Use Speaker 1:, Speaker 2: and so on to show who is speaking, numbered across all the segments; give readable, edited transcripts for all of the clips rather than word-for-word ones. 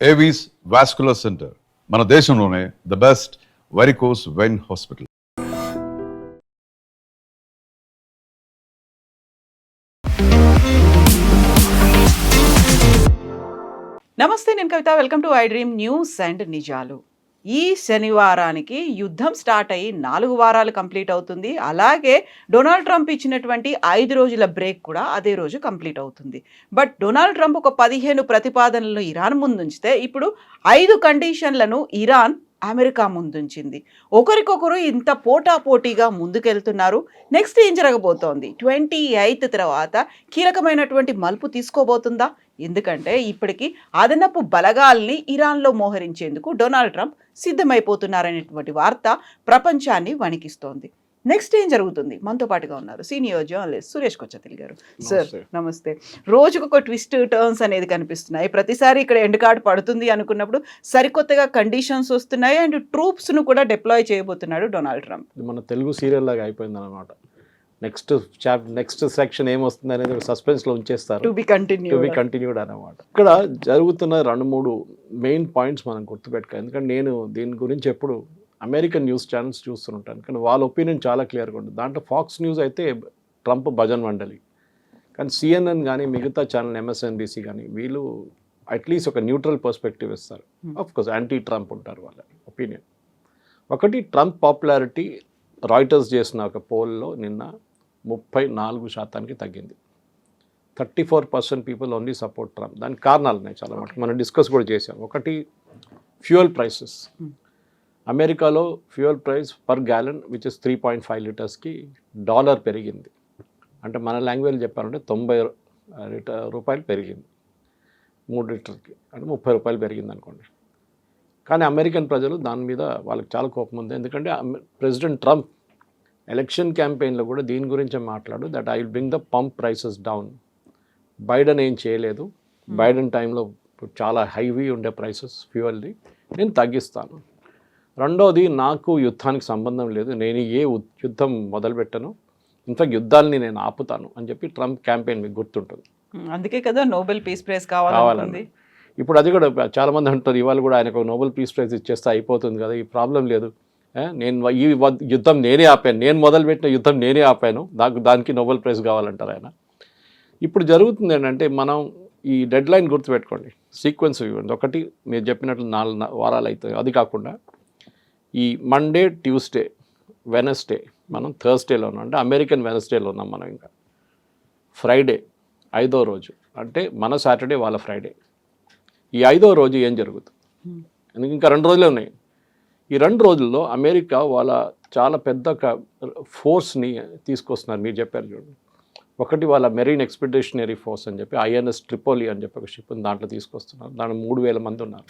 Speaker 1: Avis vascular centre మన దేశంలోనే the best varicose vein hospital.
Speaker 2: నమస్తే, నేను Kavitha. Welcome to I Dream News and నిజాలు. ఈ శనివారానికి యుద్ధం స్టార్ట్ అయ్యి 4 వారాలు కంప్లీట్ అవుతుంది. అలాగే డొనాల్డ్ ట్రంప్ ఇచ్చినటువంటి 5 రోజుల బ్రేక్ కూడా అదే రోజు కంప్లీట్ అవుతుంది. బట్ డొనాల్డ్ ట్రంప్ ఒక 15 ప్రతిపాదనలను ఇరాన్ ముందుంచితే ఇప్పుడు 5 కండిషన్లను ఇరాన్ అమెరికా ముందుంచింది. ఒకరికొకరు ఇంత పోటాపోటీగా ముందుకెళ్తున్నారు. నెక్స్ట్ ఏం జరగబోతోంది? 28th తర్వాత కీలకమైనటువంటి మలుపు తీసుకోబోతుందా? ఎందుకంటే ఇప్పటికీ అదనపు బలగాల్ని ఇరాన్లో మోహరించేందుకు డొనాల్డ్ ట్రంప్ సిద్ధమైపోతున్నారనేటువంటి వార్త ప్రపంచాన్ని వణికిస్తోంది. నెక్స్ట్ ఏం జరుగుతుంది? మనతో పాటుగా ఉన్నారు సీనియర్ జర్నలిస్ట్ సురేష్ కొచ్చతిల్ గారు. సార్ నమస్తే. రోజుకొక ట్విస్ట్ టర్న్స్ అనేది కనిపిస్తున్నాయి. ప్రతిసారి ఇక్కడ ఎండ్ కార్డ్ పడుతుంది అనుకున్నప్పుడు సరికొత్తగా కండిషన్స్ వస్తున్నాయి అండ్ ట్రూప్స్ను కూడా డిప్లాయ్ చేయబోతున్నాడు డొనాల్డ్ ట్రంప్.
Speaker 3: మన తెలుగు సీరియల్ లాగా అయిపోయింది అనమాట. నెక్స్ట్ సెక్షన్ ఏమొస్తుంది అనేది సస్పెన్స్లో ఉంచేస్తారు.
Speaker 2: టు బి
Speaker 3: కంటిన్యూడ్ అనమాట. ఇక్కడ జరుగుతున్న 2-3 మెయిన్ పాయింట్స్ మనం గుర్తుపెట్టుకోవాలి. ఎందుకంటే నేను దీని గురించి ఎప్పుడు అమెరికన్ న్యూస్ ఛానల్స్ చూస్తుంటాను, కానీ వాళ్ళ ఒపీనియన్ చాలా క్లియర్గా ఉంటుంది. దాంట్లో ఫాక్స్ న్యూస్ అయితే ట్రంప్ భజన్ మండలి, కానీ సిఎన్ఎన్ కానీ మిగతా ఛానల్ ఎంఎస్ఎన్బిసి కానీ వీళ్ళు అట్లీస్ట్ ఒక న్యూట్రల్ పర్స్పెక్టివ్ ఇస్తారు. ఆఫ్కోర్స్ యాంటీ ట్రంప్ ఉంటారు వాళ్ళ ఒపీనియన్. ఒకటి, ట్రంప్ పాపులారిటీ రాయిటర్స్ చేసిన ఒక పోల్లో నిన్న 34% తగ్గింది. 34% పీపుల్ ఓన్లీ సపోర్ట్ ట్రంప్. దానికి కారణాలు ఉన్నాయి చాలా మటుకు, మనం డిస్కస్ కూడా చేసాం. ఒకటి, ఫ్యూయల్ ప్రైసెస్. అమెరికాలో fuel price per gallon which is 3.5 లీటర్స్కి $1 పెరిగింది. అంటే మన లాంగ్వేజ్ చెప్పాలంటే 90 రూపాయలు పెరిగింది 3 లీటర్కి, అంటే 30 రూపాయలు పెరిగింది అనుకోండి. కానీ అమెరికన్ ప్రజలు దాని మీద వాళ్ళకి చాలా కోపం ఉంది. ఎందుకంటే ప్రెసిడెంట్ ట్రంప్ ఎలక్షన్ క్యాంపెయిన్లో కూడా దీని గురించే మాట్లాడు, that I will bring the pump prices down. Biden ఏం చేయలేదు. బైడెన్ టైంలో చాలా హైవీ ఉండే ప్రైసెస్ ఫ్యూయల్ది, నేను తగ్గిస్తాను. రెండోది, నాకు యుద్ధానికి సంబంధం లేదు, నేను యుద్ధం మొదలుపెట్టను, ఇన్ఫాక్ట్ యుద్ధాలని నేను ఆపుతాను అని చెప్పి ట్రంప్ క్యాంపెయిన్ మీకు గుర్తుంటుంది.
Speaker 2: అందుకే కదా నోబెల్ పీస్ ప్రైజ్ కావాలని.
Speaker 3: ఇప్పుడు అది కూడా చాలామంది అంటారు, ఇవాళ కూడా ఆయనకు నోబెల్ పీస్ ప్రైజ్ ఇచ్చేస్తే అయిపోతుంది కదా, ఈ ప్రాబ్లం లేదు, నేను ఈ యుద్ధం నేనే ఆపాను, నేను మొదలుపెట్టిన యుద్ధం నేనే ఆపాను, దానికి నోబెల్ ప్రైజ్ కావాలంటారు ఆయన. ఇప్పుడు జరుగుతుంది ఏంటంటే, మనం ఈ డెడ్ లైన్ గుర్తుపెట్టుకోండి, సీక్వెన్స్ ఇవ్వండి. ఒకటి, మీరు చెప్పినట్లు 4 వారాలు అవుతాయి. అది కాకుండా ఈ మండే, ట్యూస్డే, వెనస్డే, మనం థర్స్డేలో ఉన్నాం, అంటే అమెరికన్ వెనస్డేలో ఉన్నాం మనం. ఇంకా ఫ్రైడే 5వ రోజు, అంటే మన సాటర్డే వాళ్ళ ఫ్రైడే. ఈ 5వ రోజు ఏం జరుగుతుంది? ఎందుకు ఇంకా 2 రోజులే ఉన్నాయి. ఈ 2 రోజుల్లో అమెరికా వాళ్ళ చాలా పెద్ద ఫోర్స్ని తీసుకొస్తున్నారు. మీరు చెప్పారు చూడండి, ఒకటి వాళ్ళ మెరీన్ ఎక్స్పెడిషనరీ ఫోర్స్ అని చెప్పి ఐఎన్ఎస్ ట్రిపోలి అని చెప్పి ఒక షిప్ని దాంట్లో తీసుకొస్తున్నారు. దాంట్లో 3000 మంది ఉన్నారు.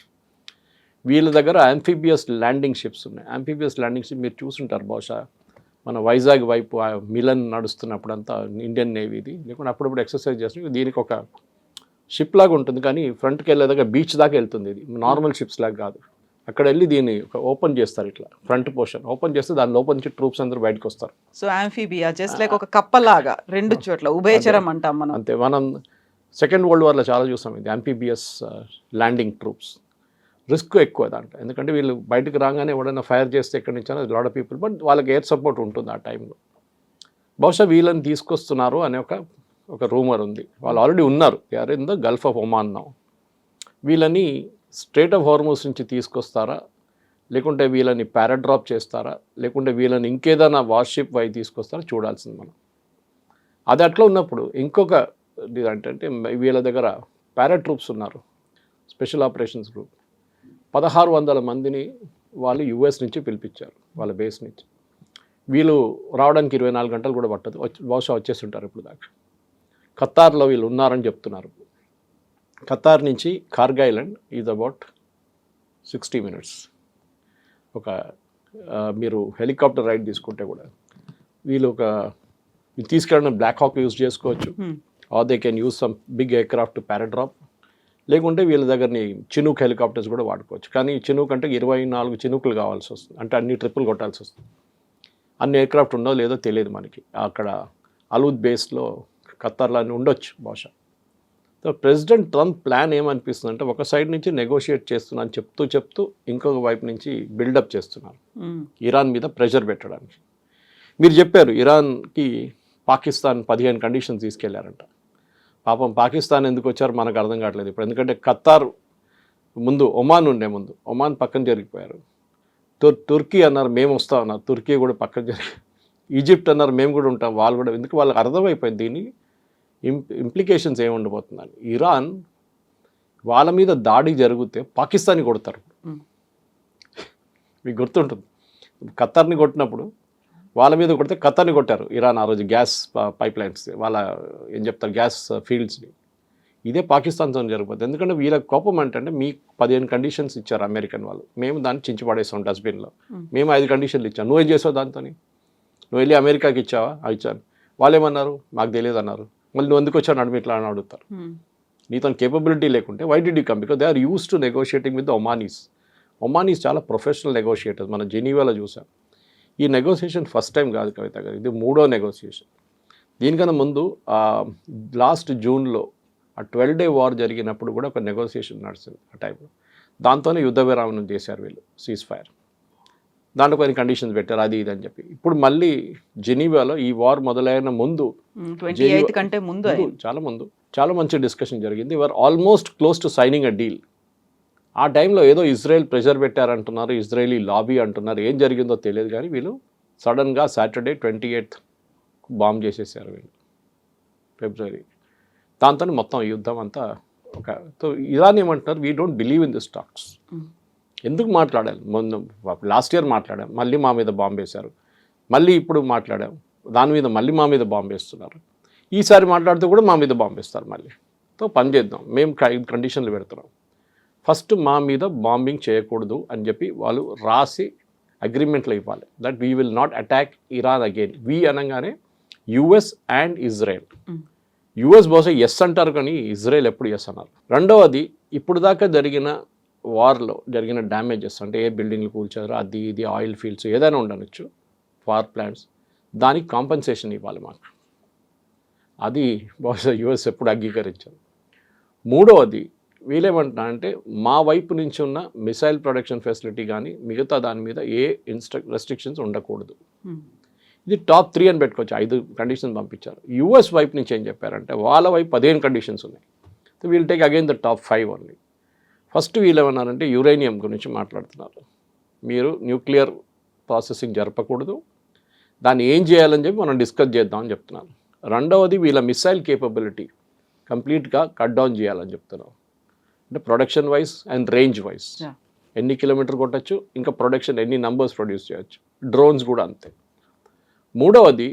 Speaker 3: వీళ్ళ దగ్గర యాంఫీబియస్ ల్యాండింగ్ షిప్స్ ఉన్నాయి. యాంఫీబియస్ ల్యాండింగ్ షిప్ మీరు చూసుంటారు బహుశా, మన వైజాగ్ వైపు మిలన్ నడుస్తున్నప్పుడంతా ఇండియన్ నేవీది, లేకుంటే అప్పుడప్పుడు ఎక్సర్సైజ్ చేస్తుంది. దీనికి ఒక షిప్ లాగా ఉంటుంది, కానీ ఫ్రంట్కి వెళ్ళే దగ్గర బీచ్ దాకా వెళ్తుంది. ఇది నార్మల్ షిప్స్ లాగా కాదు. అక్కడ వెళ్ళి దీన్ని ఓపెన్ చేస్తారు, ఇట్లా ఫ్రంట్ పోర్షన్ ఓపెన్ చేస్తే దాని లోపల నుంచి ట్రూప్స్ అందరూ బయటకు వస్తారు.
Speaker 2: సో యాంఫీబియా జస్ట్ లైక్ ఒక కప్పలాగా 2 చోట్ల ఉభయచరం అంటాం మనం.
Speaker 3: అంతే, మనం సెకండ్ వరల్డ్ వార్లో చాలా చూసాం ఇది, యాంఫీబియస్ ల్యాండింగ్ ట్రూప్స్. రిస్క్ ఎక్కువ దాంట్లో, ఎందుకంటే వీళ్ళు బయటకు రాగానే ఎవడైనా ఫైర్ చేస్తే ఎక్కడి నుంచి అనేది లాట్ ఆఫ్ పీపుల్, బట్ వాళ్ళకి ఎయిర్ సపోర్ట్ ఉంటుంది ఆ టైంలో. బహుశా వీళ్ళని తీసుకొస్తున్నారు అనే ఒక రూమర్ ఉంది. వాళ్ళు ఆల్రెడీ ఉన్నారు, they are in the Gulf of Oman now. వీళ్ళని స్ట్రేట్ ఆఫ్ హార్మోస్ నుంచి తీసుకొస్తారా, లేకుంటే వీళ్ళని పారాడ్రాప్ చేస్తారా, లేకుంటే వీళ్ళని ఇంకేదైనా వార్షిప్ వై తీసుకొస్తారా చూడాల్సింది మనం. అది అట్లా ఉన్నప్పుడు ఇంకొక అంటే వీళ్ళ దగ్గర పారాట్రూప్స్ ఉన్నారు, స్పెషల్ ఆపరేషన్స్ గ్రూప్. 1600 మందిని వాళ్ళు యుఎస్ నుంచి పిలిపించారు, వాళ్ళ బేస్ నుంచి. వీళ్ళు రావడానికి 24 గంటలు కూడా పట్టదు, బహుశా వచ్చేస్తుంటారు ఇప్పుడు దాకా. ఖతార్లో వీళ్ళు ఉన్నారని చెప్తున్నారు. ఖతార్ నుంచి Kharg Island is about 60 minutes. మీరు హెలికాప్టర్ రైడ్ తీసుకుంటే కూడా వీళ్ళు తీసుకెళ్ళడం బ్లాక్ హాక్ యూజ్ చేసుకోవచ్చు, or they can use some big aircraft paradrop, లేకుంటే వీళ్ళ దగ్గరని చినూక్ హెలికాప్టర్స్ కూడా వాడుకోవచ్చు. కానీ చినూక్ అంటే 24 చినూకులు కావాల్సి వస్తుంది, అంటే అన్ని ట్రిప్పులు కొట్టాల్సి వస్తుంది. అన్ని ఎయిర్క్రాఫ్ట్ ఉండో లేదో తెలియదు మనకి. అక్కడ అలూద్ బేస్లో ఖతార్లో ఉండొచ్చు బహుశా. సో ప్రెసిడెంట్ ట్రంప్ ప్లాన్ ఏమనిపిస్తుంది అంటే ఒక సైడ్ నుంచి నెగోషియేట్ చేస్తున్నాను చెప్తూ ఇంకొక వైపు నుంచి బిల్డప్ చేస్తున్నారు ఇరాన్ మీద ప్రెషర్ పెట్టడానికి. మీరు చెప్పారు ఇరాన్కి పాకిస్తాన్ 15 కండిషన్స్ తీసుకెళ్లారంట. పాపం పాకిస్తాన్ ఎందుకు వచ్చారో మనకు అర్థం కావట్లేదు ఇప్పుడు. ఎందుకంటే ఖతార్ ముందు ఒమాన్ ఉండే, ముందు ఒమాన్ పక్కన జరిగిపోయారు. తుర్కీ అన్నారు మేము వస్తాం అన్నారు, తుర్కీ కూడా పక్కన జరిగి, ఈజిప్ట్ అన్నారు మేము కూడా ఉంటాం, వాళ్ళు కూడా. ఎందుకు వాళ్ళకి అర్థమైపోయింది దీని ఇంప్లికేషన్స్ ఏమి ఉండబోతుందని. ఇరాన్ వాళ్ళ మీద దాడి జరిగితే పాకిస్తాన్ని కొడతారు. మీకు గుర్తుంటుంది ఖతార్ని కొట్టినప్పుడు వాళ్ళ మీద కొడితే ఖతార్ని కొట్టారు ఇరాన్ ఆ రోజు, గ్యాస్ పైప్ లైన్స్ వాళ్ళ ఏం చెప్తారు గ్యాస్ ఫీల్డ్స్ని. ఇదే పాకిస్తాన్తో జరిగిపోతుంది. ఎందుకంటే వీళ్ళ కోపం అంటే మీకు 15 కండిషన్స్ ఇచ్చారు అమెరికన్ వాళ్ళు, మేము దాన్ని చించిపడేస్తాం డస్ట్బిన్లో. మేము 5 కండిషన్లు ఇచ్చాం, నువ్వేం చేసావు దాంతో? నువ్వు వెళ్ళి అమెరికాకి ఇచ్చావా? ఇచ్చాను. వాళ్ళు ఏమన్నారు? మాకు తెలియదు అన్నారు. మళ్ళీ నువ్వు ఎందుకు వచ్చావు నడుము ఇట్లా అని అడుగుతారు. నీతో కేపబిలిటీ లేకుంటే why did you come? Because they are used to negotiating with the Omanis. Omanis చాలా ప్రొఫెషనల్ నెగోషియేటర్స్, మనం జెనీవాలో చూసాం. ఈ నెగోషియేషన్ ఫస్ట్ టైం కాదు కవిత గారు, ఇది 3వ నెగోషియేషన్. దీనికన్నా ముందు లాస్ట్ జూన్లో ఆ 12-day వార్ జరిగినప్పుడు కూడా ఒక నెగోషియేషన్ నడిచింది ఆ టైంలో. దాంతోనే యుద్ధ విరామం చేశారు వీళ్ళు, సీజ్ ఫైర్. దాంట్లో కొన్ని కండిషన్స్ పెట్టారు, అది ఇది అని చెప్పి. ఇప్పుడు మళ్ళీ జెనీవాలో ఈ వార్ మొదలైన ముందు,
Speaker 2: 28 కంటే ముందు,
Speaker 3: చాలా మంచి డిస్కషన్ జరిగింది. We're almost close to signing a deal. ఆ టైంలో ఏదో ఇజ్రాయెల్ ప్రెషర్ పెట్టారంటున్నారు, ఇజ్రాయలీ లాబీ అంటున్నారు, ఏం జరిగిందో తెలియదు. కానీ వీళ్ళు సడన్గా సాటర్డే 28th బాంబ్ చేసేసారు వీళ్ళు, ఫిబ్రవరి. దాంతో మొత్తం యుద్ధం అంతా సో ఇరాన్ ఏమంటున్నారు, we don't believe in this talks. ఎందుకు మాట్లాడాలి? ముందు లాస్ట్ ఇయర్ మాట్లాడాం, మళ్ళీ మా మీద బాంబు వేశారు, మళ్ళీ ఇప్పుడు మాట్లాడాం, దాని మీద మళ్ళీ మా మీద బాంబు వేస్తున్నారు, ఈసారి మాట్లాడితే కూడా మా మీద బాంబు వేస్తారు మళ్ళీ. సో పని చేద్దాం, మేము కండిషన్లు పెడుతున్నాం. ఫస్ట్ మా మీద బాంబింగ్ చేయకూడదు అని చెప్పి వాళ్ళు రాసి అగ్రిమెంట్లో ఇవ్వాలి, that we will not attack Iran again. We అనగానే యుఎస్ అండ్ ఇజ్రాయెల్. యుఎస్ బహుశా ఎస్ అంటారు కానీ ఇజ్రాయెల్ ఎప్పుడు ఎస్ అన్నారు. రెండవది, ఇప్పుడు దాకా జరిగిన వార్లో జరిగిన డ్యామేజెస్, అంటే ఏ బిల్డింగ్లు కూల్చారో అది ఇది, ఆయిల్ ఫీల్డ్స్ ఏదైనా ఉండనొచ్చు, పవర్ ప్లాంట్స్, దానికి కాంపెన్సేషన్ ఇవ్వాలి మాకు. అది బహుశా యుఎస్ ఎప్పుడు అంగీకరించారు. మూడవది, వీళ్ళేమంటున్నా అంటే మా వైపు నుంచి ఉన్న మిసైల్ ప్రొడక్షన్ ఫెసిలిటీ కానీ మిగతా దాని మీద ఏ రెస్ట్రిక్షన్స్ ఉండకూడదు. ఇది టాప్ 3 అని పెట్టుకోవచ్చు. 5 కండిషన్స్ పంపించారు. యుఎస్ వైపు నుంచి ఏం చెప్పారంటే వాళ్ళ వైపు 15 కండిషన్స్ ఉన్నాయి. So we'll take again the top 5 only. First వీళ్ళు ఏమన్నారంటే యురేనియం గురించి మాట్లాడుతున్నారు. మీరు న్యూక్లియర్ ప్రాసెసింగ్ జరపకూడదు, దాన్ని ఏం చేయాలని చెప్పి మనం డిస్కస్ చేద్దామని చెప్తున్నారు. రెండవది, వీళ్ళ మిసైల్ కేపబిలిటీ కంప్లీట్గా కట్ డౌన్ చేయాలని చెప్తున్నారు. అంటే production wise and range wise ఎన్ని కిలోమీటర్ కొట్టచ్చు, ఇంకా ప్రొడక్షన్ ఎన్ని నంబర్స్ ప్రొడ్యూస్ చేయొచ్చు, డ్రోన్స్ కూడా అంతే. మూడవది,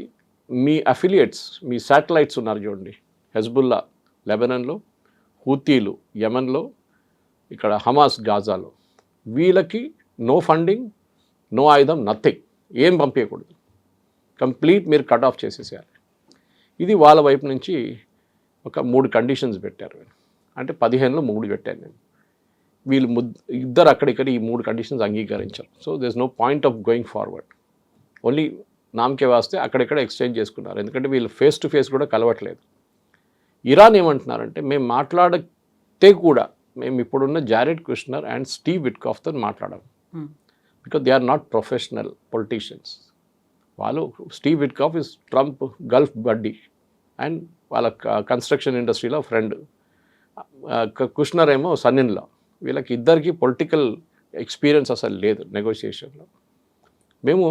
Speaker 3: మీ అఫిలియేట్స్, మీ శాటిలైట్స్ ఉన్నారు చూడండి, హెజ్బుల్లా లెబనాన్లో, హూతీలు యెమెన్లో, ఇక్కడ హమాస్ గాజాలో, వీళ్ళకి నో ఫండింగ్, నో ఆయుధం, నథింగ్, ఏం పంపించకూడదు, కంప్లీట్ మీరు కట్ ఆఫ్ చేసేసేయాలి. ఇది వాళ్ళ వైపు నుంచి ఒక 3 కండిషన్స్ పెట్టారు. అంటే 15లో 3 పెట్టాను నేను. వీళ్ళు ఇద్దరు అక్కడిక్కడ ఈ 3 కండిషన్స్ అంగీకరించారు. So there is no point of going forward, only నామకే వాస్తే అక్కడెక్కడ ఎక్స్చేంజ్ చేసుకున్నారు. ఎందుకంటే వీళ్ళు ఫేస్ టు ఫేస్ కూడా కలవట్లేదు. ఇరాన్ ఏమంటున్నారంటే మేము మాట్లాడితే కూడా మేము ఇప్పుడున్న జారెడ్ కుష్నర్ అండ్ స్టీవ్ విట్కాఫ్తో మాట్లాడాం, because they are not professional politicians. వాళ్ళు, Steve Witkoff is Trump Gulf buddy and వాళ్ళ కన్స్ట్రక్షన్ ఇండస్ట్రీలో ఫ్రెండ్, కుష్నర్ ఏమో సన్నిన్లా. వీళ్ళకి ఇద్దరికి పొలిటికల్ ఎక్స్పీరియన్స్ అసలు లేదు నెగోషియేషన్లో. మేము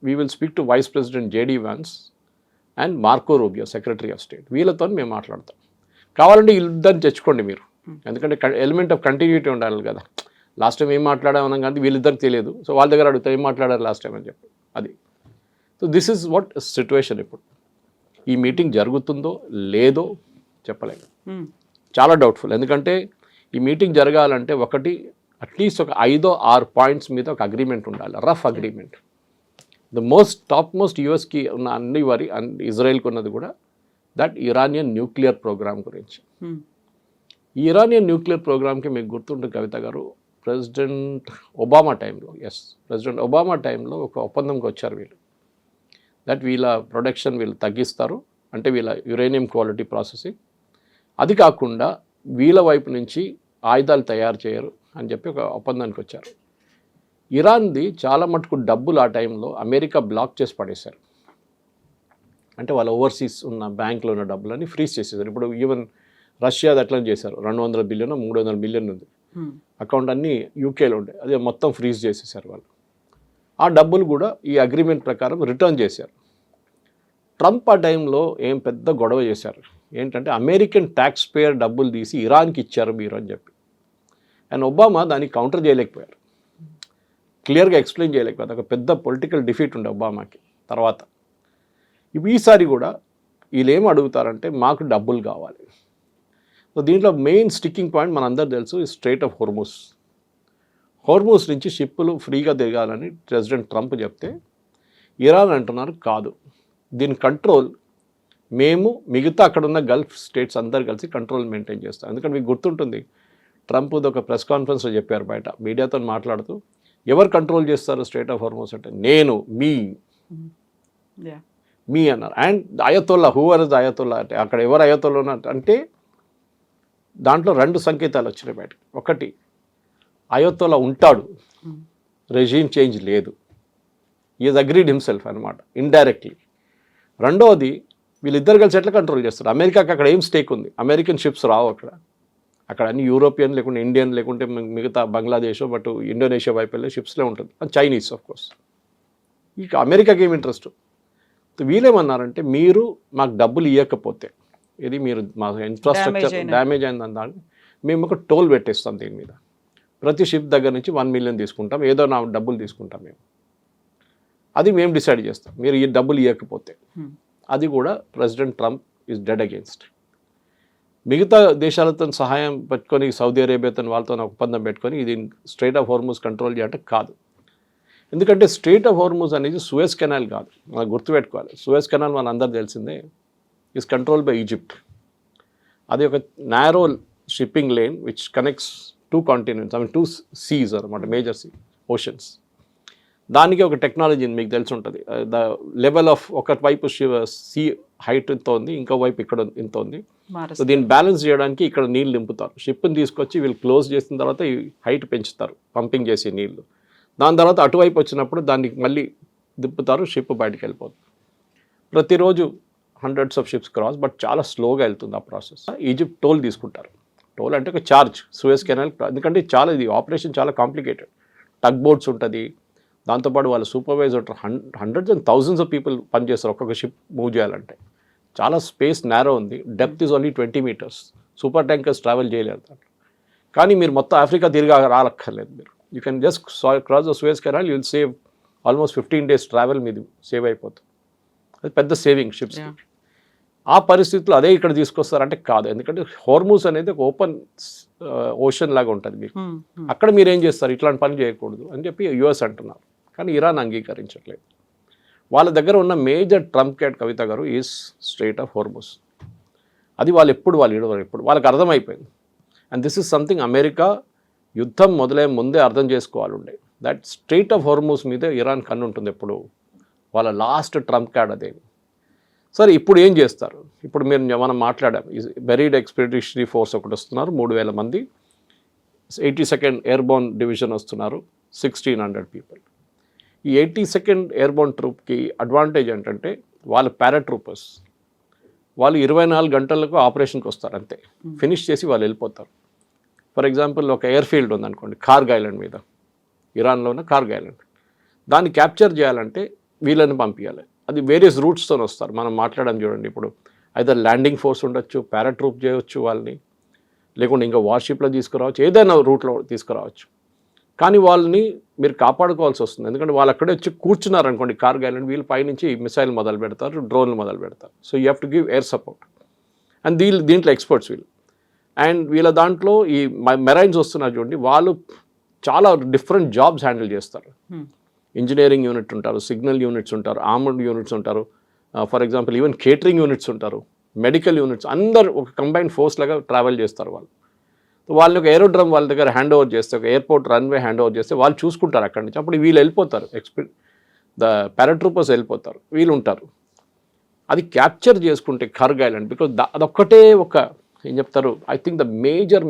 Speaker 3: we will speak to vice president JD Vance and Marco Rubio, secretary of state. వీళ్ళతో మేము మాట్లాడతాం. కావాలంటే ఇద్దరిని తెచ్చుకోండి మీరు, ఎందుకంటే ఎలిమెంట్ ఆఫ్ కంటిన్యూటీ ఉండాలి కదా. లాస్ట్ టైం ఏం మాట్లాడామన్నా కానీ వీళ్ళిద్దరికి తెలియదు, సో వాళ్ళ దగ్గర అడుగుతారు ఏం మాట్లాడారు లాస్ట్ టైం అని చెప్పి. అది so this is what situation. ఇప్పుడు ఈ మీటింగ్ జరుగుతుందో లేదో చెప్పలేము, చాలా డౌట్ఫుల్. ఎందుకంటే ఈ మీటింగ్ జరగాలంటే ఒకటి అట్లీస్ట్ ఒక 5-6 పాయింట్స్ మీద ఒక అగ్రిమెంట్ ఉండాలి, rough agreement. The top most యూఎస్కి ఉన్న అన్ని వారి ఇజ్రాయెల్కి ఉన్నది కూడా దట్ ఇరానియన్ న్యూక్లియర్ ప్రోగ్రామ్ గురించి. ఈ ఇరానియన్ న్యూక్లియర్ ప్రోగ్రామ్కి మీకు గుర్తుంటుంది కవిత గారు, ప్రెసిడెంట్ ఒబామా టైంలో ఒక ఒప్పందంకి వచ్చారు వీళ్ళు, దట్ వీళ్ళ ప్రొడక్షన్ వీళ్ళు తగ్గిస్తారు, అంటే వీళ్ళ యురేనియం క్వాలిటీ ప్రాసెసింగ్. అది కాకుండా వీళ్ళ వైపు నుంచి ఆయుధాలు తయారు చేయరు అని చెప్పి ఒక ఒప్పందానికి వచ్చారు. ఇరాన్ది చాలా మటుకు డబ్బులు ఆ టైంలో అమెరికా బ్లాక్ చేసి పడేశారు. అంటే వాళ్ళ ఓవర్సీస్ ఉన్న బ్యాంకులో ఉన్న డబ్బులని ఫ్రీజ్ చేసేసారు. ఇప్పుడు ఈవెన్ రష్యాది అట్లా చేశారు. 200 బిలియన్ 300 బిలియన్ ఉంది అకౌంట్, అన్నీ యూకేలో ఉండే, అదే మొత్తం ఫ్రీజ్ చేసేసారు వాళ్ళు. ఆ డబ్బులు కూడా ఈ అగ్రిమెంట్ ప్రకారం రిటర్న్ చేశారు. ట్రంప్ ఆ టైంలో ఏం పెద్ద గొడవ చేశారు ఏంటంటే అమెరికన్ ట్యాక్స్ పేయర్ డబ్బులు తీసి ఇరాన్కి ఇచ్చారు మీరు అని చెప్పి. అండ్ ఒబామా దానికి కౌంటర్ చేయలేకపోయారు, క్లియర్గా ఎక్స్ప్లెయిన్ చేయలేకపోయారు. ఒక పెద్ద పొలిటికల్ డిఫీట్ ఉండే ఒబామాకి. తర్వాత ఈసారి కూడా వీళ్ళు ఏం అడుగుతారంటే మాకు డబ్బులు కావాలి. సో దీంట్లో మెయిన్ స్టిక్కింగ్ పాయింట్ మనందరూ తెలుసు, స్ట్రైట్ ఆఫ్ హోర్ముజ్. హోర్ముజ్ నుంచి షిప్పులు ఫ్రీగా తిరగాలని ప్రెసిడెంట్ ట్రంప్ చెప్తే ఇరాన్ అంటున్నారు కాదు, దీని కంట్రోల్ మేము మిగతా అక్కడ ఉన్న గల్ఫ్ స్టేట్స్ అందరు కలిసి కంట్రోల్ మెయింటైన్ చేస్తాం. ఎందుకంటే మీకు గుర్తుంటుంది, ట్రంప్ ఒక ప్రెస్ కాన్ఫరెన్స్లో చెప్పారు బయట మీడియాతో మాట్లాడుతూ, ఎవరు కంట్రోల్ చేస్తారు స్ట్రైట్ ఆఫ్ హోర్ముజ్ అంటే నేను, మీ అన్నారు. And Ayatollah, whoever is Ayatollah అంటే అక్కడ ఎవరు అయతోల్లా అంటే దాంట్లో 2 సంకేతాలు వచ్చినాయి బయటకు. ఒకటి, అయతోల్లా ఉంటాడు, రెజీమ్ చేంజ్ లేదు, ఈజ్ అగ్రీడ్ హిమ్సెల్ఫ్ అనమాట ఇండైరెక్ట్లీ. రెండవది, వీళ్ళిద్దరు కలిసి ఎట్లా కంట్రోల్ చేస్తారు, అమెరికాకి అక్కడ ఏం స్టేక్ ఉంది, అమెరికన్ షిప్స్ రావు అక్కడ అన్ని యూరోపియన్ లేకుంటే ఇండియన్ లేకుంటే మిగతా బంగ్లాదేశ్ బట్ ఇండోనేషియా వైపు వెళ్ళే షిప్స్లో ఉంటుంది, అది చైనీస్ ఆఫ్ కోర్స్. ఇక అమెరికాకి ఏమి ఇంట్రెస్ట్, వీళ్ళేమన్నారంటే మీరు మాకు డబ్బులు ఇవ్వకపోతే, ఇది మీరు మా ఇన్ఫ్రాస్ట్రక్చర్ డ్యామేజ్ అయిందని దాన్ని మేము ఒక టోల్ పెట్టేస్తాం దీని మీద, ప్రతి షిప్ దగ్గర నుంచి 1 మిలియన్ తీసుకుంటాం, ఏదో నా డబ్బులు తీసుకుంటాం మేము, అది మేము డిసైడ్ చేస్తాం మీరు ఈ డబ్బులు ఇవ్వకపోతే. అది కూడా president Trump is dead against. మిగతా దేశాలతో సహాయం పెట్టుకొని సౌదీ అరేబియాతో వాళ్ళతో ఒప్పందం పెట్టుకొని ఇది స్ట్రైట్ ఆఫ్ హోర్ముజ్ కంట్రోల్ చేయాలంటే కాదు. ఎందుకంటే స్ట్రైట్ ఆఫ్ హోర్ముజ్ అనేది సూయజ్ కెనాల్ కాదు, మనం గుర్తుపెట్టుకోవాలి. సూయజ్ కెనాల్ మన అందరు తెలిసిందే, ఈజ్ కంట్రోల్ బై ఈజిప్ట్. అది ఒక narrow shipping lane which connects 2 continents, 2 seas అనమాట, మేజర్ ఓషన్స్. దానికి ఒక టెక్నాలజీ మీకు తెలిసి ఉంటుంది, ద లెవెల్ ఆఫ్ ఒక వైపు సీ హైట్ ఇంత ఉంది, ఇంకో వైపు ఇక్కడ ఇంత ఉంది. సో దీన్ని బ్యాలెన్స్ చేయడానికి ఇక్కడ నీళ్ళు నింపుతారు, షిప్ని తీసుకొచ్చి వీళ్ళు క్లోజ్ చేసిన తర్వాత ఈ హైట్ పెంచుతారు పంపింగ్ చేసే నీళ్ళు. దాని తర్వాత అటువైపు వచ్చినప్పుడు దాన్ని మళ్ళీ దిప్పుతారు, షిప్ బయటకు వెళ్ళిపోతుంది. ప్రతిరోజు hundreds of ships cross, but చాలా స్లోగా వెళ్తుంది ఆ ప్రాసెస్. ఈజిప్ట్ టోల్ తీసుకుంటారు, టోల్ అంటే ఒక ఛార్జ్ సూయజ్ కెనాల్, ఎందుకంటే ఇది ఆపరేషన్ చాలా కాంప్లికేటెడ్. టగ్ బోట్స్ ఉంటుంది, దాంతోపాటు వాళ్ళ supervisor hundreds and thousands of people పనిచేస్తారు ఒక్కొక్క షిప్ మూవ్ చేయాలంటే. చాలా స్పేస్ నేరో ఉంది, depth is only 20 metres, super tankers travel చేయలేరు దాంట్లో. కానీ మీరు మొత్తం ఆఫ్రికా తిరిగి రాలక్కర్లేదు, మీరు you can just cross the Suez canal, you will save almost 15 days travel మీది సేవ్ అయిపోతుంది. అది పెద్ద సేవింగ్ షిప్స్. ఆ పరిస్థితుల్లో అదే ఇక్కడ తీసుకొస్తారంటే కాదు, ఎందుకంటే హోర్ముజ్ అనేది ఒక ఓపెన్ ఓషన్ లాగా ఉంటుంది మీకు, అక్కడ మీరు ఏం చేస్తారు, ఇట్లాంటి పని చేయకూడదు అని చెప్పి యుఎస్ అంటున్నారు. కానీ ఇరాన్ అంగీకరించట్లేదు. వాళ్ళ దగ్గర ఉన్న మేజర్ ట్రంప్ కార్డ్ కవిత గారు ఈజ్ స్ట్రైట్ ఆఫ్ హోర్ముజ్. అది వాళ్ళు ఎప్పుడు వాళ్ళకి అర్థమైపోయింది. And this is something America యుద్ధం మొదలై ముందే అర్థం చేసుకోవాలి ఉండే, దట్ స్ట్రైట్ ఆఫ్ హోర్ముజ్ మీద ఇరాన్ కన్ను ఉంటుంది ఎప్పుడు. వాళ్ళ లాస్ట్ ట్రంప్ కార్డ్ అదే. సరే ఇప్పుడు ఏం చేస్తారు, ఇప్పుడు మనం మాట్లాడాం, బెరీడ్ ఎక్స్పెడిషనరీ ఫోర్స్ ఒకటి వస్తున్నారు 3,000 మంది, 82nd ఎయిర్బోర్న్ డివిజన్ వస్తున్నారు 1,600 పీపుల్. ఈ 82nd ఎయిర్బోర్న్ ట్రూప్కి అడ్వాంటేజ్ ఏంటంటే వాళ్ళు పారాట్రూపర్స్, వాళ్ళు 24 గంటలకు ఆపరేషన్కి వస్తారు అంతే, ఫినిష్ చేసి వాళ్ళు వెళ్ళిపోతారు. ఫర్ ఎగ్జాంపుల్ ఒక ఎయిర్ ఫీల్డ్ ఉందనుకోండి కార్గ్ ఐలాండ్ మీద, ఇరాన్లో ఉన్న కార్గ్ ఐలాండ్, దాన్ని క్యాప్చర్ చేయాలంటే వీళ్ళని పంపించాలి. అది వేరియస్ రూట్స్తో వస్తారు, మనం మాట్లాడడం చూడండి. ఇప్పుడు అయితే ల్యాండింగ్ ఫోర్స్ ఉండొచ్చు, పారాట్రూప్ చేయవచ్చు వాళ్ళని, లేకుంటే ఇంకా వార్షిప్లో తీసుకురావచ్చు, ఏదైనా రూట్లో తీసుకురావచ్చు. కానీ వాళ్ళని మీరు కాపాడుకోవాల్సి వస్తుంది, ఎందుకంటే వాళ్ళు అక్కడే వచ్చి కూర్చున్నారు అనుకోండి కార్గ్ ఐలాండ్, వీళ్ళు పైనుంచి మిసైల్ మొదలు పెడతారు, డ్రోన్లు మొదలు పెడతారు. So you have to give air support. And దీంట్లో ఎక్స్పర్ట్స్ వీళ్ళు. అండ్ వీళ్ళ దాంట్లో ఈ మెరైన్స్ వస్తున్నారు చూడండి, వాళ్ళు చాలా డిఫరెంట్ జాబ్స్ హ్యాండిల్ చేస్తారు. ఇంజనీరింగ్ యూనిట్ ఉంటారు, సిగ్నల్ యూనిట్స్ ఉంటారు, ఆర్మర్డ్ యూనిట్స్ ఉంటారు, for example even catering units ఉంటారు, మెడికల్ యూనిట్స్, అందరు ఒక కంబైన్డ్ ఫోర్స్ లాగా ట్రావెల్ చేస్తారు వాళ్ళు. వాళ్ళని ఒక ఏరోడ్రమ్ వాళ్ళ దగ్గర హ్యాండ్ ఓవర్ చేస్తే, ఒక ఎయిర్పోర్ట్ రన్వే హ్యాండ్ ఓవర్ చేస్తే వాళ్ళు చూసుకుంటారు అక్కడి నుంచి. అప్పుడు వీళ్ళు వెళ్ళిపోతారు, ద పారాట్రూపర్స్ వెళ్ళిపోతారు, వీళ్ళు ఉంటారు. అది క్యాప్చర్ చేసుకుంటే కార్గ్ ఐలాండ్, బికాజ్ అదొక్కటే ఒక ఏం చెప్తారు, ఐ థింక్ ద మేజర్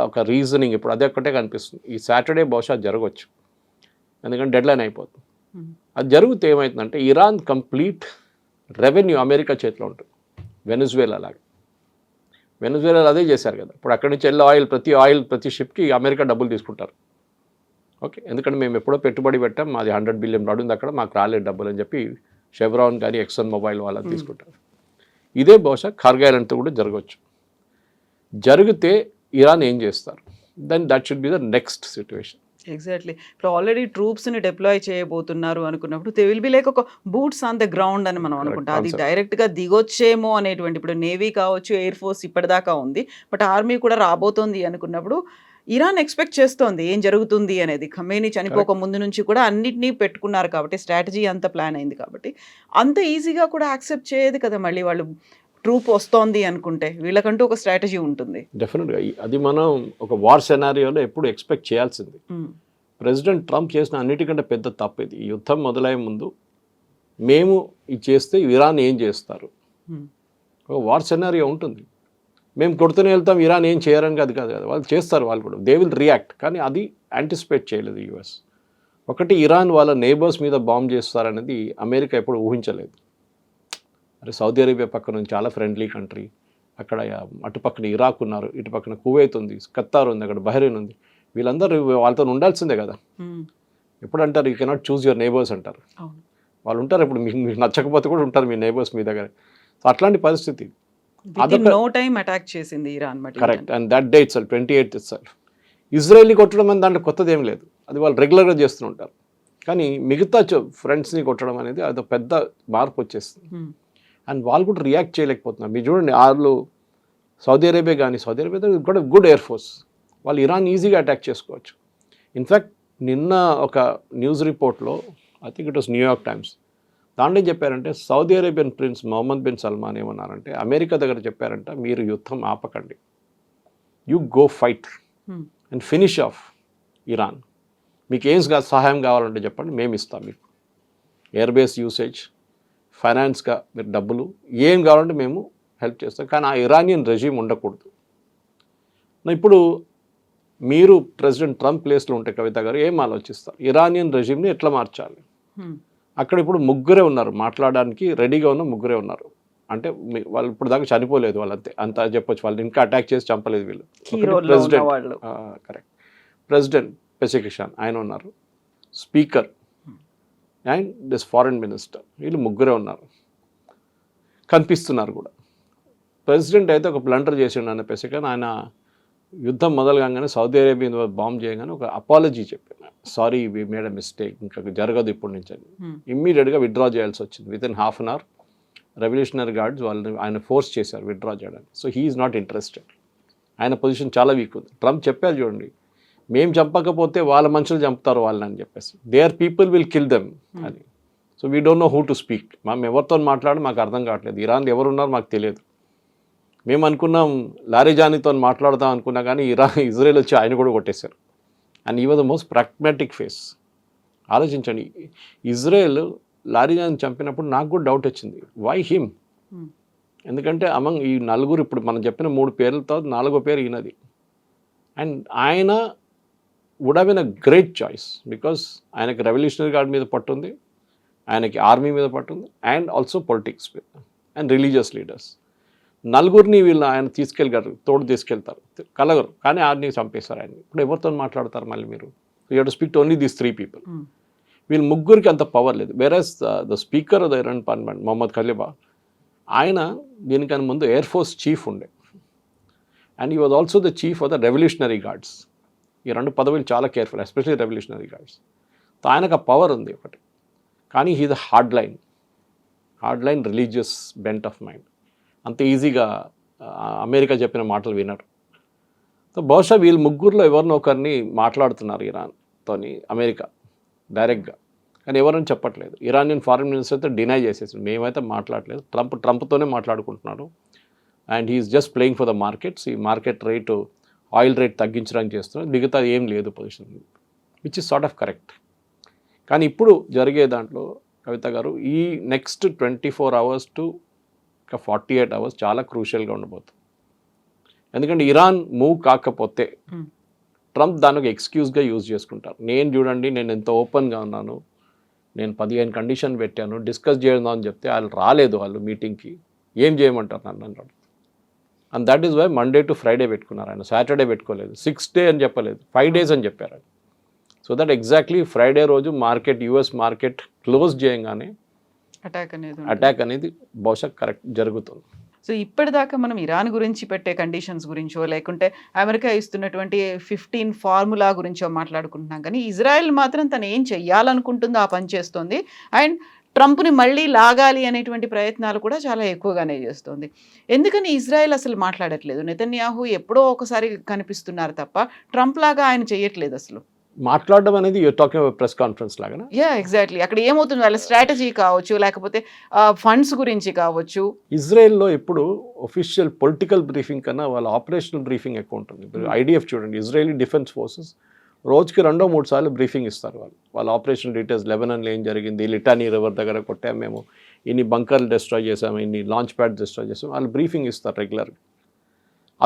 Speaker 3: ఒక రీజనింగ్ ఇప్పుడు అదే ఒక్కటే కనిపిస్తుంది. ఈ సాటర్డే బహుశా జరగవచ్చు, ఎందుకంటే డెడ్లైన్ అయిపోతుంది. అది జరిగితే ఏమవుతుందంటే ఇరాన్ కంప్లీట్ రెవెన్యూ అమెరికా చేతిలో ఉంటుంది. వెనెజువేలా లాగా, వెనెజువేలా అదే చేశారు కదా. ఇప్పుడు అక్కడి నుంచి ఆయిల్ ప్రతి షిప్కి అమెరికా డబ్బులు తీసుకుంటారు. ఓకే, ఎందుకంటే మేము ఎప్పుడో పెట్టుబడి పెట్టాం, మాది $100 బిలియన్ ఉంది అక్కడ, మాకు రాలేదు డబ్బులు అని చెప్పి షెవ్రాన్ కానీ ఎక్సన్ మొబైల్ వాళ్ళని తీసుకుంటారు. ఇదే బహుశా కార్గిల్తో కూడా జరగవచ్చు. జరిగితే ఇరాన్ ఏం చేస్తారు, then that should be the next situation.
Speaker 2: Exactly. ఇప్పుడు ఆల్రెడీ ట్రూప్స్ని డిప్లాయ్ చేయబోతున్నారు అనుకున్నప్పుడు దే విల్ బి లైక్ ఒక బూట్స్ ఆన్ ద గ్రౌండ్ అని మనం అనుకుంటాం. అది డైరెక్ట్గా దిగొచ్చేమో అనేటువంటి, ఇప్పుడు నేవీ కావచ్చు, ఎయిర్ ఫోర్స్ ఇప్పటిదాకా ఉంది, బట్ ఆర్మీ కూడా రాబోతోంది అనుకున్నప్పుడు ఇరాన్ ఎక్స్పెక్ట్ చేస్తోంది ఏం జరుగుతుంది అనేది. ఖమేనీ చనిపోక ముందు నుంచి కూడా అన్నిటినీ పెట్టుకున్నారు కాబట్టి, స్ట్రాటజీ అంత ప్లాన్ అయింది కాబట్టి అంత ఈజీగా కూడా యాక్సెప్ట్ చేయదు కదా. మళ్ళీ వాళ్ళు ట్రూప్ వస్తోంది అనుకుంటే వీళ్ళకంటూ ఒక స్ట్రాటజీ ఉంటుంది.
Speaker 3: డెఫినెట్గా అది మనం ఒక వార్ సెనారియోలో ఎప్పుడు ఎక్స్పెక్ట్ చేయాల్సింది. ప్రెసిడెంట్ ట్రంప్ చేసిన అన్నిటికంటే పెద్ద తప్పు ఇది. ఈ యుద్ధం మొదలయ్యే ముందు మేము ఇది చేస్తే ఇరాన్ ఏం చేస్తారు, ఒక వార్ సెనారియో ఉంటుంది. మేము కొడుతూనే వెళ్తాం, ఇరాన్ ఏం చేయరని కాదు కదా, వాళ్ళు చేస్తారు, వాళ్ళు కూడా దే విల్ రియాక్ట్. కానీ అది యాంటిసిపేట్ చేయలేదు యుఎస్. ఒకటి, ఇరాన్ వాళ్ళ నేబర్స్ మీద బాంబ్ చేస్తారనేది అమెరికా ఎప్పుడు ఊహించలేదు. అరే సౌదీ అరేబియా పక్కన చాలా ఫ్రెండ్లీ కంట్రీ, అక్కడ అటు పక్కన ఇరాక్ ఉన్నారు, ఇటు పక్కన కువైత్ ఉంది, ఖతార్ ఉంది, అక్కడ బహ్రెయిన్ ఉంది, వీళ్ళందరూ వాళ్ళతో ఉండాల్సిందే కదా. ఎప్పుడు అంటారు you cannot choose your neighbours అంటారు. వాళ్ళు ఉంటారు, ఇప్పుడు మీకు నచ్చకపోతే కూడా ఉంటారు మీ నేబర్స్ మీ దగ్గర. సో అట్లాంటి పరిస్థితి.
Speaker 2: నో టైం అటాక్ చేసింది Iran.
Speaker 3: Correct. And that day itself 28th itself ఇజ్రాయెల్ని కొట్టడం అని దాంట్లో కొత్తది ఏం లేదు, అది వాళ్ళు రెగ్యులర్గా చేస్తూ ఉంటారు. కానీ మిగతా ఫ్రెండ్స్ని కొట్టడం అనేది అది పెద్ద మార్పు వచ్చేస్తుంది. అండ్ వాళ్ళు కూడా రియాక్ట్ చేయలేకపోతున్నారు. మీరు చూడండి, వాళ్ళు సౌదీ అరేబియా కానీ, సౌదీ అరేబియా కూడా గుడ్ ఎయిర్ ఫోర్స్, వాళ్ళు ఇరాన్ ఈజీగా అటాక్ చేసుకోవచ్చు. ఇన్ఫ్యాక్ట్ నిన్న ఒక న్యూస్ రిపోర్ట్లో, I think it was New York Times, దాంట్లో చెప్పారంటే Saudi Arabian prince Mohammed bin Salman ఏమన్నారంటే అమెరికా దగ్గర చెప్పారంట, మీరు యుద్ధం ఆపకండి, you go fight and finish off Iran. మీకు ఏం సహాయం కావాలంటే చెప్పండి, మేము ఇస్తాం మీకు ఎయిర్ బేస్ యూసేజ్, ఫైనాన్స్గా మీరు డబ్బులు ఏం కావాలంటే మేము హెల్ప్ చేస్తాం, కానీ ఆ ఇరానియన్ రెజీమ్ ఉండకూడదు. ఇప్పుడు మీరు ప్రెసిడెంట్ ట్రంప్ ప్లేస్లో ఉంటే కవిత గారు ఏం ఆలోచిస్తారు, ఇరానియన్ రెజీమ్ని ఎట్లా మార్చాలి? అక్కడ ఇప్పుడు ముగ్గురే ఉన్నారు, మాట్లాడడానికి రెడీగా ఉన్న ముగ్గురే ఉన్నారు. అంటే వాళ్ళు ఇప్పుడు దాకా చనిపోలేదు, వాళ్ళంతే అంతా చెప్పొచ్చు, వాళ్ళు ఇంకా అటాక్ చేసి చంపలేదు వీళ్ళు. ప్రెసిడెంట్ కరెక్ట్, ప్రెసిడెంట్ పెసికిషాన్ ఆయన ఉన్నారు, speaker and this foreign minister, వీళ్ళు ముగ్గురే ఉన్నారు, కనిపిస్తున్నారు కూడా. ప్రెసిడెంట్ అయితే ఒక బ్లండర్ చేసిండు అన్న పెసికిషాన్, ఆయన యుద్ధం మొదలుగానే సౌదీ అరేబియా బాంబ్ చేయగానే ఒక అపాలజీ చెప్పాను, sorry we made a mistake, ఇంకా జరగదు ఇప్పటి నుంచి అని. ఇమ్మీడియట్గా విత్డ్రా చేయాల్సి వచ్చింది. Within half an hour revolutionary guards వాళ్ళని ఆయన ఫోర్స్ చేశారు విత్డ్రా చేయడానికి. సో హీఈస్ నాట్ ఇంట్రెస్టెడ్, ఆయన పొజిషన్ చాలా వీక్ ఉంది. ట్రంప్ చెప్పారు చూడండి, మేము చంపకపోతే వాళ్ళ మనుషులు చంపుతారు వాళ్ళని అని చెప్పేసి, their people will kill them అని. So we don't know who to speak, మేము ఎవరితో మాట్లాడి మాకు అర్థం కావట్లేదు, ఇరాన్లో ఎవరున్నారో మాకు తెలియదు. మేము అనుకున్నాం లారీజానీతో మాట్లాడదాం అనుకున్నా, కానీ ఇజ్రాయెల్ వచ్చి ఆయన కూడా కొట్టేశారు. And he was the most pragmatic face. ఆలోచించండి, ఇజ్రాయెల్ లారీజాని చంపినప్పుడు నాకు కూడా డౌట్ వచ్చింది, వై హిమ్? ఎందుకంటే అమంగ్ ఈ నలుగురు, ఇప్పుడు మనం చెప్పిన 3 పేర్లతో 4వ పేరు ఈయనది. అండ్ ఆయన would have been a great choice, because ఆయనకి రెవల్యూషనరీ గార్డ్ మీద పట్టుంది, ఆయనకి ఆర్మీ మీద పట్టుంది, అండ్ ఆల్సో పొలిటిక్స్ మీద అండ్ రిలీజియస్ లీడర్స్. నలుగురిని వీళ్ళు ఆయన తీసుకెళ్ళగలరు, తోడు తీసుకెళ్తారు, కలగరు, కానీ ఆర్మీ చంపేస్తారు ఆయన. ఇప్పుడు ఎవరితో మాట్లాడతారు మళ్ళీ మీరు? You have to speak to only these 3 people. వీళ్ళు ముగ్గురికి అంత పవర్ లేదు. Whereas the speaker of the Iran parliament Mohammed Qalibaf, ఆయన దీనికన్నా ముందు ఎయిర్ ఫోర్స్ చీఫ్ ఉండే, and he was also the chief of the Revolutionary Guards. ఈ 2 పదవులు చాలా careful, especially Revolutionary Guards. So ఆయనకు ఆ పవర్ ఉంది ఒకటి, కానీ he the hard line religious bent of mind. అంత ఈజీగా అమెరికా చెప్పిన మాటలు వినరు. సో బహుశా వీళ్ళు ముగ్గురులో ఎవరినో ఒకరిని మాట్లాడుతున్నారు ఇరాన్తోని అమెరికా డైరెక్ట్గా, కానీ ఎవరని చెప్పట్లేదు. ఇరానియన్ ఫారెన్ మినిస్టర్ అయితే డినై చేసేసి, మేమైతే మాట్లాడలేదు, ట్రంప్తోనే మాట్లాడుకుంటున్నాడు, and he is just playing for the markets. ఈ మార్కెట్ రేటు, ఆయిల్ రేట్ తగ్గించడానికి చేస్తున్నారు, మిగతా ఏం లేదు position, which is sort of correct. కానీ ఇప్పుడు జరిగే దాంట్లో కవిత గారు, ఈ నెక్స్ట్ 24 hours టు 48 hours చాలా క్రూషియల్గా ఉండబోతుంది. ఎందుకంటే ఇరాన్ మూవ్ కాకపోతే
Speaker 2: Hmm.
Speaker 3: ట్రంప్ దాన్ని ఒక ఎక్స్క్యూజ్గా యూజ్ చేసుకుంటారు. నేను చూడండి నేను ఎంత ఓపెన్గా ఉన్నాను, నేను 15 కండిషన్ పెట్టాను, డిస్కస్ చేయడం అని చెప్తే వాళ్ళు రాలేదు, వాళ్ళు మీటింగ్కి ఏం చేయమంటారు నన్ను అన్నాడు. And that is why Monday to Friday పెట్టుకున్నారు, ఆయన సాటర్డే పెట్టుకోలేదు, 6 డే అని చెప్పలేదు, 5 days అని చెప్పారు. సో దట్ ఎగ్జాక్ట్లీ ఫ్రైడే రోజు మార్కెట్, యుఎస్ మార్కెట్ క్లోజ్ చేయగానే అటాక్ అనేది బహుశా కరెక్ట్ జరుగుతుంది.
Speaker 2: సో ఇప్పటిదాకా మనం ఇరాన్ గురించి పెట్టే కండిషన్స్ గురించో లేకుంటే అమెరికా ఇస్తున్నటువంటి 15 ఫార్ములా గురించో మాట్లాడుకుంటున్నాం, కానీ ఇజ్రాయెల్ మాత్రం తను ఏం చెయ్యాలనుకుంటుందో ఆ పని చేస్తోంది. అండ్ ట్రంప్ని మళ్ళీ లాగాలి అనేటువంటి ప్రయత్నాలు కూడా చాలా ఎక్కువగానే చేస్తోంది. ఎందుకని ఇజ్రాయెల్ అసలు మాట్లాడట్లేదు? నెతన్యాహు ఎప్పుడో ఒకసారి కనిపిస్తున్నారు తప్ప ట్రంప్ లాగా ఆయన చేయట్లేదు అసలు.
Speaker 3: మాట్లాడడం అనేది యూర్ టాకింగ్ ప్రెస్ కాన్ఫరెన్స్ లాగా.
Speaker 2: ఎగ్జాక్ట్లీ. అక్కడ ఏమవుతుంది, వాళ్ళ స్ట్రాటజీ కావచ్చు, లేకపోతే ఫండ్స్ గురించి కావచ్చు.
Speaker 3: ఇజ్రాయెల్లో ఇప్పుడు ఒఫిషియల్ పొలిటికల్ బ్రీఫింగ్ కన్నా వాళ్ళ ఆపరేషనల్ బ్రీఫింగ్ ఎక్కువ ఉంటుంది. ఇప్పుడు ఐడిఎఫ్ చూడండి, ఇజ్రాయలీ డిఫెన్స్ ఫోర్సెస్ రోజుకి 2-3 సార్లు బ్రీఫింగ్ ఇస్తారు. వాళ్ళ ఆపరేషన్ డీటెయిల్స్, లెబనాన్లో ఏం జరిగింది, లిటానీ రివర్ దగ్గర కొట్టాము మేము, ఇన్ని బంకర్లు డిస్ట్రాయ్ చేసాము, ఇన్ని లాంచ్ ప్యాడ్ డిస్ట్రాయ్ చేసాము, వాళ్ళు బ్రీఫింగ్ ఇస్తారు రెగ్యులర్గా.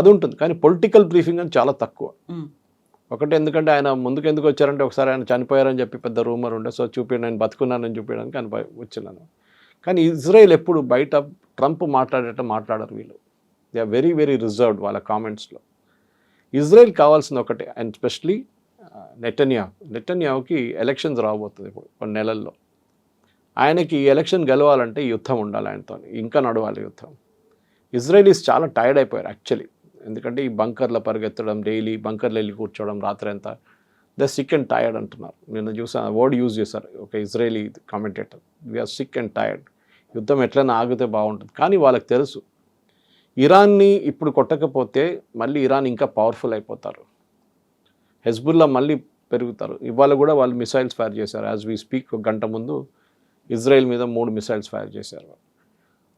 Speaker 3: అది ఉంటుంది. కానీ పొలిటికల్ బ్రీఫింగ్ అని చాలా తక్కువ. ఒకటి, ఎందుకంటే ఆయన ముందుకు ఎందుకు వచ్చారంటే ఒకసారి ఆయన చనిపోయారని చెప్పి పెద్ద రూమర్ ఉండే, సో చూపించండి నేను బతుకున్నానని చూపించడానికి ఆయన వచ్చినాను. కానీ ఇజ్రాయెల్ ఎప్పుడు బయట ట్రంప్ మాట్లాడరు వీళ్ళు. They are very very reserved వాళ్ళ కామెంట్స్లో. ఇజ్రాయెల్ కావాల్సింది ఒకటే, అండ్ స్పెషలీ నెతన్యాహుకి ఎలక్షన్స్ రాబోతుంది ఇప్పుడు కొన్ని నెలల్లో. ఆయనకి ఎలక్షన్ గెలవాలంటే యుద్ధం ఉండాలి ఆయనతో, ఇంకా నడవాలి యుద్ధం. ఇజ్రాయలీస్ చాలా టైర్డ్ అయిపోయారు యాక్చువల్లీ. ఎందుకంటే ఈ బంకర్లో పరిగెత్తడం, డైలీ బంకర్లో వెళ్ళి కూర్చోవడం రాత్రి అంతా, ద సిక్ అండ్ టైర్డ్ అంటున్నారు. నేను చూసాను, వర్డ్ యూజ్ చేశారు ఒక Israeli commentator, we're sick and tired, యుద్ధం ఎట్లైనా ఆగితే బాగుంటుంది. కానీ వాళ్ళకి తెలుసు ఇరాన్ని ఇప్పుడు కొట్టకపోతే మళ్ళీ ఇరాన్ ఇంకా పవర్ఫుల్ అయిపోతారు, హెజ్బుల్లా మళ్ళీ పెరుగుతారు. ఇవాళ కూడా వాళ్ళు మిసైల్స్ ఫైర్ చేశారు, యాజ్ వీ స్పీక్. ఒక గంట ముందు ఇజ్రాయెల్ మీద 3 మిసైల్స్ ఫైర్ చేశారు.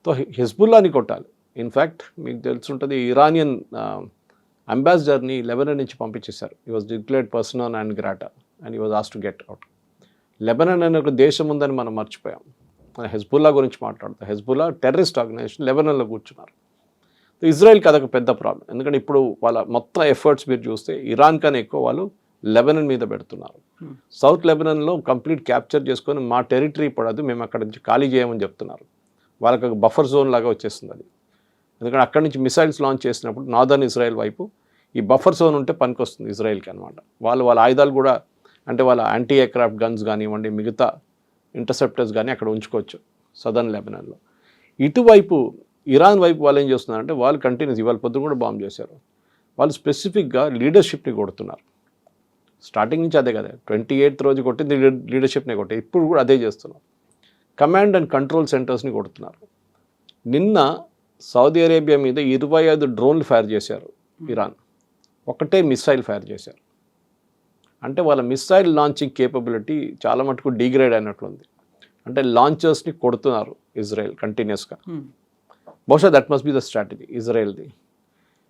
Speaker 3: సో హెజ్బుల్లాని కొట్టాలి. ఇన్ఫ్యాక్ట్ మీకు తెలుసుంటుంది, ఇరానియన్ అంబాసిడర్ని లెబనాన్ నుంచి పంపించేశారు. He was declared persona non grata and he was ask to get out. Lebanon అనే ఒక దేశం ఉందని మనం మర్చిపోయాం. హెజ్బుల్లా గురించి మాట్లాడుతాం. హెజ్బుల్లా టెర్రరిస్ట్ ఆర్గనైజేషన్, లెబనాన్లో కూర్చున్నారు. ఇజ్రాయెల్కి అదొక పెద్ద ప్రాబ్లం. ఎందుకంటే ఇప్పుడు వాళ్ళ మొత్తం ఎఫర్ట్స్ మీరు చూస్తే ఇరాన్ కన్నా ఎక్కువ వాళ్ళు లెబనాన్ మీద పెడుతున్నారు. సౌత్ లెబనాన్లో కంప్లీట్ క్యాప్చర్ చేసుకొని మా టెరిటరీ పడదు, మేము అక్కడ నుంచి ఖాళీ చేయమని చెప్తున్నారు. వాళ్ళకి ఒక బఫర్ జోన్ లాగా వచ్చేస్తుంది అది. ఎందుకంటే అక్కడి నుంచి మిసైల్స్ లాంచ్ చేసినప్పుడు నార్దర్న్ ఇజ్రాయెల్ వైపు ఈ బఫర్ జోన్ ఉంటే పనికొస్తుంది ఇజ్రాయెల్కి అనమాట. వాళ్ళ ఆయుధాలు కూడా, అంటే వాళ్ళ యాంటీ ఎయిర్క్రాఫ్ట్ గన్స్ కానివ్వండి, మిగతా ఇంటర్సెప్టర్స్ కానీ అక్కడ ఉంచుకోవచ్చు సదర్న్ లెబనాన్లో. ఇటువైపు ఇరాన్ వైపు వాళ్ళు ఏం చేస్తున్నారంటే, వాళ్ళు కంటిన్యూస్ ఇవాళ పొద్దున కూడా బాంబ్ చేశారు. వాళ్ళు స్పెసిఫిక్గా లీడర్షిప్ని కొడుతున్నారు. స్టార్టింగ్ నుంచి అదే కదా, 28th రోజు కొట్టింది లీడర్షిప్ని కొట్టి, ఇప్పుడు కూడా అదే చేస్తున్నారు. కమాండ్ అండ్ కంట్రోల్ సెంటర్స్ని కొడుతున్నారు. నిన్న సౌదీ అరేబియా మీద 25 డ్రోన్లు ఫైర్ చేశారు ఇరాన్, ఒకటే మిసైల్ ఫైర్ చేశారు. అంటే వాళ్ళ మిసైల్ లాంచింగ్ కేపబిలిటీ చాలా మటుకు డిగ్రేడ్ అయినట్లుంది. అంటే లాంచర్స్ని కొడుతున్నారు ఇజ్రాయెల్ కంటిన్యూస్గా. బహుశా that must be the strategy ఇజ్రాయెల్ది.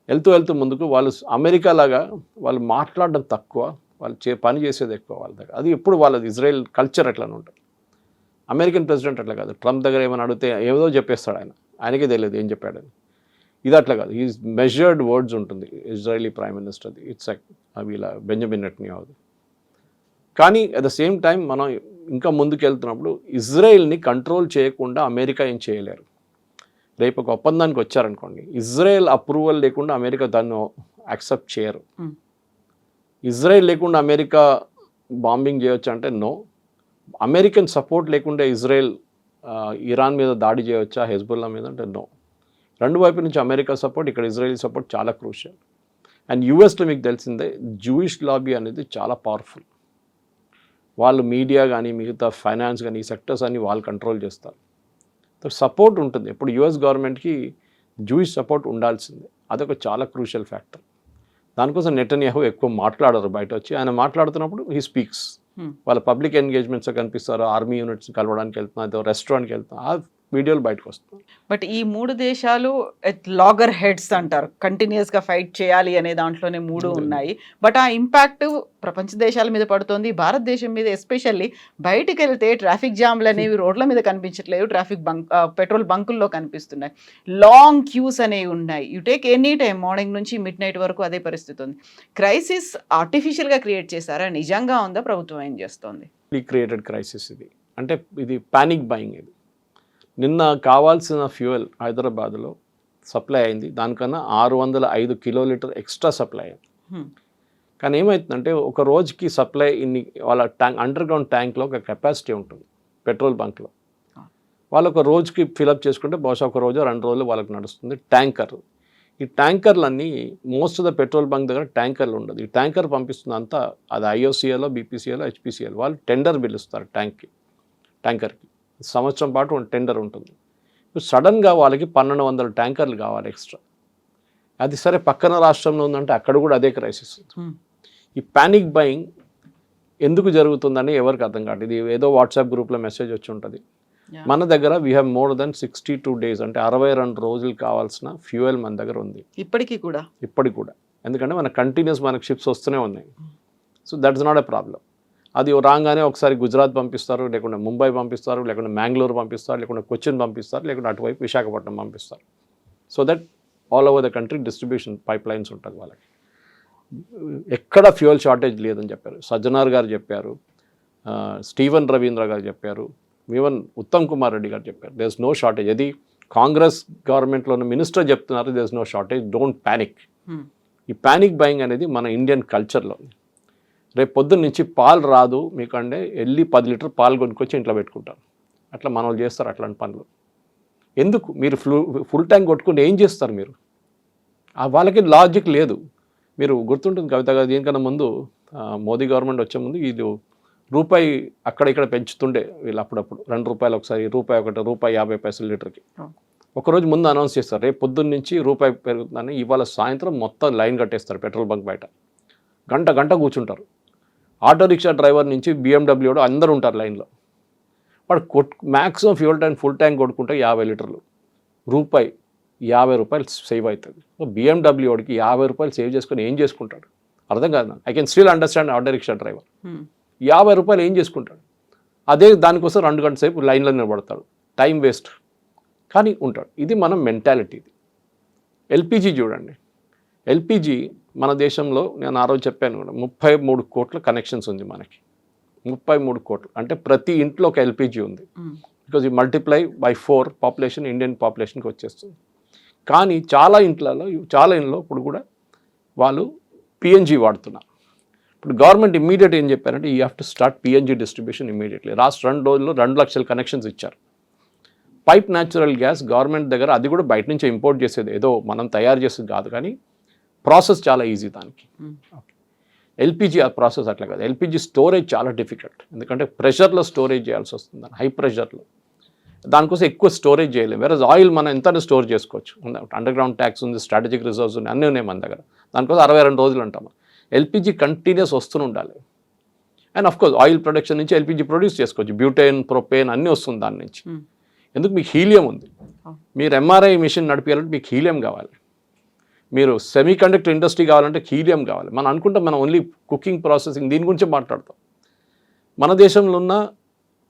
Speaker 3: వెళ్తూ ముందుకు వాళ్ళు అమెరికా లాగా వాళ్ళు మాట్లాడడం తక్కువ, వాళ్ళు పని చేసేది ఎక్కువ వాళ్ళ దగ్గర. అది ఎప్పుడు వాళ్ళది ఇజ్రాయెల్ కల్చర్ అట్లానే ఉంటుంది. అమెరికన్ ప్రెసిడెంట్ అట్లా కాదు, ట్రంప్ దగ్గర ఏమైనా అడిగితే ఏదో చెప్పేస్తాడు ఆయనకే తెలియదు ఏం చెప్పాడని. ఇది అట్లా కాదు, ఈజ్ మెజర్డ్ వర్డ్స్ ఉంటుంది ఇజ్రాయలీ ప్రైమ్ మినిస్టర్ది. ఇట్స్ వీళ్ళ బెంజమిన్ నెతన్యాహుది. కానీ అట్ ద సేమ్ టైం మనం ఇంకా ముందుకు వెళ్తున్నప్పుడు ఇజ్రాయెల్ని కంట్రోల్ చేయకుండా అమెరికా ఏం చేయలేరు. రేపు ఒక ఒప్పందానికి వచ్చారనుకోండి, ఇజ్రాయెల్ అప్రూవల్ లేకుండా అమెరికా దాన్ని యాక్సెప్ట్ చేయరు. ఇజ్రాయెల్ లేకుండా అమెరికా బాంబింగ్ చేయొచ్చు అంటే నో. అమెరికన్ సపోర్ట్ లేకుండా ఇజ్రాయెల్ ఇరాన్ మీద దాడి చేయవచ్చా, హెజ్బుల్లా మీద అంటే నో. రెండు వైపు నుంచి అమెరికా సపోర్ట్, ఇక్కడ ఇజ్రాయెల్ సపోర్ట్ చాలా క్రూషియల్. అండ్ యూఎస్లో మీకు తెలిసిందే జూయిష్ లాబీ అనేది చాలా పవర్ఫుల్. వాళ్ళు మీడియా కానీ మిగతా ఫైనాన్స్ కానీ ఈ సెక్టర్స్ అన్ని వాళ్ళు కంట్రోల్ చేస్తారు. సపోర్ట్ ఉంటుంది ఎప్పుడు యుఎస్ గవర్నమెంట్కి, జూయిష్ సపోర్ట్ ఉండాల్సిందే. అదొక చాలా క్రూషియల్ ఫ్యాక్టర్. దానికోసం నెతన్యాహు ఎక్కువ మాట్లాడరు బయట వచ్చి. ఆయన మాట్లాడుతున్నప్పుడు హీ స్పీక్స్. వాళ్ళ పబ్లిక్ ఎంగేజ్మెంట్స్ కనిపిస్తారు, ఆర్మీ యూనిట్స్ కలవడానికి వెళ్తున్నారు, రెస్టారెంట్కి వెళ్తున్నారు, వీడియోలు బయటకు వస్తుంది.
Speaker 2: బట్ ఈ 3 దేశాలు లాగర్ హెడ్స్ అంటారు, కంటిన్యూస్గా ఫైట్ చేయాలి అనే దాంట్లోనే 3 ఉన్నాయి. బట్ ఆ ఇంపాక్ట్ ప్రపంచ దేశాల మీద పడుతుంది, భారతదేశం మీద ఎస్పెషల్లీ. బయటికి వెళ్తే ట్రాఫిక్ జామ్లు అనేవి రోడ్ల మీద కనిపించట్లేదు, పెట్రోల్ బంకుల్లో కనిపిస్తున్నాయి, లాంగ్ క్యూస్ అనేవి ఉన్నాయి. You take any time, morning నుంచి మిడ్ నైట్ వరకు అదే పరిస్థితి ఉంది. క్రైసిస్ ఆర్టిఫిషియల్గా క్రియేట్ చేశారా, నిజంగా ఉందా, ప్రభుత్వం ఏం చేస్తోంది?
Speaker 3: క్రియేటెడ్ క్రైసిస్ ఇది, అంటే ఇది పానిక్ బయింగ్. ఇది నిన్న కావాల్సిన ఫ్యూయల్ హైదరాబాద్లో సప్లై అయింది, దానికన్నా 605 కిలోలీటర్ ఎక్స్ట్రా సప్లై అయింది. కానీ ఏమవుతుందంటే ఒక రోజుకి సప్లై ఇన్ని, వాళ్ళ అండర్ గ్రౌండ్ ట్యాంక్లో ఒక కెపాసిటీ ఉంటుంది పెట్రోల్ బంక్లో. వాళ్ళు ఒక రోజుకి ఫిలప్ చేసుకుంటే బహుశా ఒక రోజు 2 రోజులు వాళ్ళకి నడుస్తుంది ట్యాంకర్. ఈ ట్యాంకర్లన్నీ most of the petrol bunk దగ్గర ట్యాంకర్లు ఉండదు. ఈ ట్యాంకర్ పంపిస్తుంది అంతా, అది ఐఓసీఎల్లో, బీపీసీఎల్లో, హెచ్పీసీఎల్, వాళ్ళు టెండర్ పిలుస్తారు ట్యాంకర్కి. సంవత్సరం పాటు టెండర్ ఉంటుంది. ఇప్పుడు సడన్గా వాళ్ళకి 1200 ట్యాంకర్లు కావాలి ఎక్స్ట్రా. అది సరే పక్కన రాష్ట్రంలో ఉందంటే అక్కడ కూడా అదే క్రైసిస్ ఉంది. ఈ పానిక్ బయింగ్ ఎందుకు జరుగుతుందని ఎవరికి అర్థం కాదు. ఇది ఏదో వాట్సాప్ గ్రూప్లో మెసేజ్ వచ్చి ఉంటుంది. మన దగ్గర we have more than 62 days, అంటే 62 రోజులు కావాల్సిన ఫ్యూయల్ మన దగ్గర ఉంది ఇప్పటికి కూడా. ఎందుకంటే మన కంటిన్యూస్ మనకు షిప్స్ వస్తూనే ఉన్నాయి. So that's not a problem. అది రాగానే ఒకసారి గుజరాత్ పంపిస్తారు, లేకుంటే ముంబై పంపిస్తారు, లేకుంటే మ్యాంగ్లూరు పంపిస్తారు, లేకుంటే కొచ్చిన్ పంపిస్తారు, లేకుంటే అటువైపు విశాఖపట్నం పంపిస్తారు. So that all over the country distribution pipe lines ఉంటుంది వాళ్ళకి. ఎక్కడ ఫ్యూయల్ షార్టేజ్ లేదని చెప్పారు సజ్జనార్ గారు చెప్పారు, స్టీవెన్ రవీంద్ర గారు చెప్పారు, ఈవెన్ ఉత్తమ్ కుమార్ రెడ్డి గారు చెప్పారు. There is no shortage. అది కాంగ్రెస్ గవర్నమెంట్లో ఉన్న మినిస్టర్ చెప్తున్నారు there is no shortage, don't panic. ఈ ప్యానిక్ బయింగ్ అనేది మన ఇండియన్ కల్చర్లో. రేపు పొద్దున్న నుంచి పాలు రాదు మీకంటే వెళ్ళి 10 లీటర్ పాలు కొనుక్కొచ్చి ఇంట్లో పెట్టుకుంటారు. అట్లా మన వాళ్ళు చేస్తారు అట్లాంటి పనులు. ఎందుకు మీరు ఫుల్ ట్యాంక్ కొట్టుకుంటే ఏం చేస్తారు మీరు? వాళ్ళకి లాజిక్ లేదు. మీరు గుర్తుంటుంది కవిత గారు, దీనికన్నా ముందు మోదీ గవర్నమెంట్ వచ్చే ముందు ఇది రూపాయి అక్కడ ఇక్కడ పెంచుతుండే వీళ్ళు, అప్పుడప్పుడు 2 రూపాయలు ఒకసారి, ₹1.50 లీటర్కి. ఒకరోజు ముందు అనౌన్స్ చేస్తారు రేపు పొద్దున్న నుంచి రూపాయి పెరుగుతుందని. ఇవాళ సాయంత్రం మొత్తం లైన్ కట్టేస్తారు పెట్రోల్ బంక్ బయట, గంట కూర్చుంటారు. ఆటో రిక్షా డ్రైవర్ నుంచి BMW అందరూ ఉంటారు లైన్లో. వాడు maximum fuel tank full tank కొట్టుకుంటే 50 లీటర్లు, ₹50 సేవ్ అవుతుంది. సో BMWకి ₹50 సేవ్ చేసుకొని ఏం చేసుకుంటాడు అర్థం కాదు నాకు. I can still understand auto rickshaw driver. ₹50 ఏం చేసుకుంటాడు? అదే దానికోసం 2 గంటల సేపు లైన్లో నిలబడతాడు, టైం వేస్ట్, కానీ ఉంటాడు. ఇది మన మెంటాలిటీ. ఇది ఎల్పిజి చూడండి. ఎల్పిజి మన దేశంలో నేను ఆ రోజు చెప్పాను కూడా 33 కోట్ల కనెక్షన్స్ ఉంది మనకి. 33 కోట్లు అంటే ప్రతి ఇంట్లో ఒక ఎల్పిజి ఉంది. బికాజ్ ఈ మల్టిప్లై బై 4 పాపులేషన్ ఇండియన్ పాపులేషన్కి వచ్చేస్తుంది. కానీ చాలా ఇంట్లో ఇప్పుడు కూడా వాళ్ళు పిఎన్జి వాడుతున్నారు. ఇప్పుడు గవర్నమెంట్ ఇమ్మీడియట్ ఏం చెప్పారంటే you have to start PNG distribution immediately. Last 2 రోజుల్లో 2 లక్షల కనెక్షన్స్ ఇచ్చారు. పైప్ న్యాచురల్ గ్యాస్ గవర్నమెంట్ దగ్గర, అది కూడా బయట నుంచి ఇంపోర్ట్ చేసేది, ఏదో మనం తయారు చేసేది కాదు, కానీ ప్రాసెస్ చాలా ఈజీ దానికి. ఎల్పిజి ఆ ప్రాసెస్ అట్లా కాదు. ఎల్పిజి స్టోరేజ్ చాలా డిఫికల్ట్, ఎందుకంటే ప్రెషర్లో స్టోరేజ్ చేయాల్సి వస్తుంది, హై ప్రెషర్లో. దానికోసం ఎక్కువ స్టోరేజ్ చేయలేము. వేరే ఆయిల్ మనం ఎంత స్టోర్ చేసుకోవచ్చు, అండర్ గ్రౌండ్ ట్యాక్స్ ఉంది, స్ట్రాటజిక్ రిజర్వ్స్ ఉన్నాయి, అన్నీ ఉన్నాయి మన దగ్గర. దానికోసం 62 రోజులు అంటాం. ఎల్పిజి కంటిన్యూస్ వస్తూనే ఉండాలి. అండ్ అఫ్కోర్స్ ఆయిల్ ప్రొడక్షన్ నుంచి ఎల్పిజి ప్రొడ్యూస్ చేసుకోవచ్చు, బ్యూటేన్, ప్రొపేన్ అన్నీ వస్తుంది దాని నుంచి. ఎందుకు? మీకు హీలియం ఉంది. మీరు ఎంఆర్ఐ మిషన్ నడిపించాలంటే మీకు హీలియం కావాలి. మీరు సెమీ కండక్టర్ ఇండస్ట్రీ కావాలంటే హీలియం కావాలి. మనం అనుకుంటాం మనం ఓన్లీ కుకింగ్, ప్రాసెసింగ్ దీని గురించే మాట్లాడతాం. మన దేశంలో ఉన్న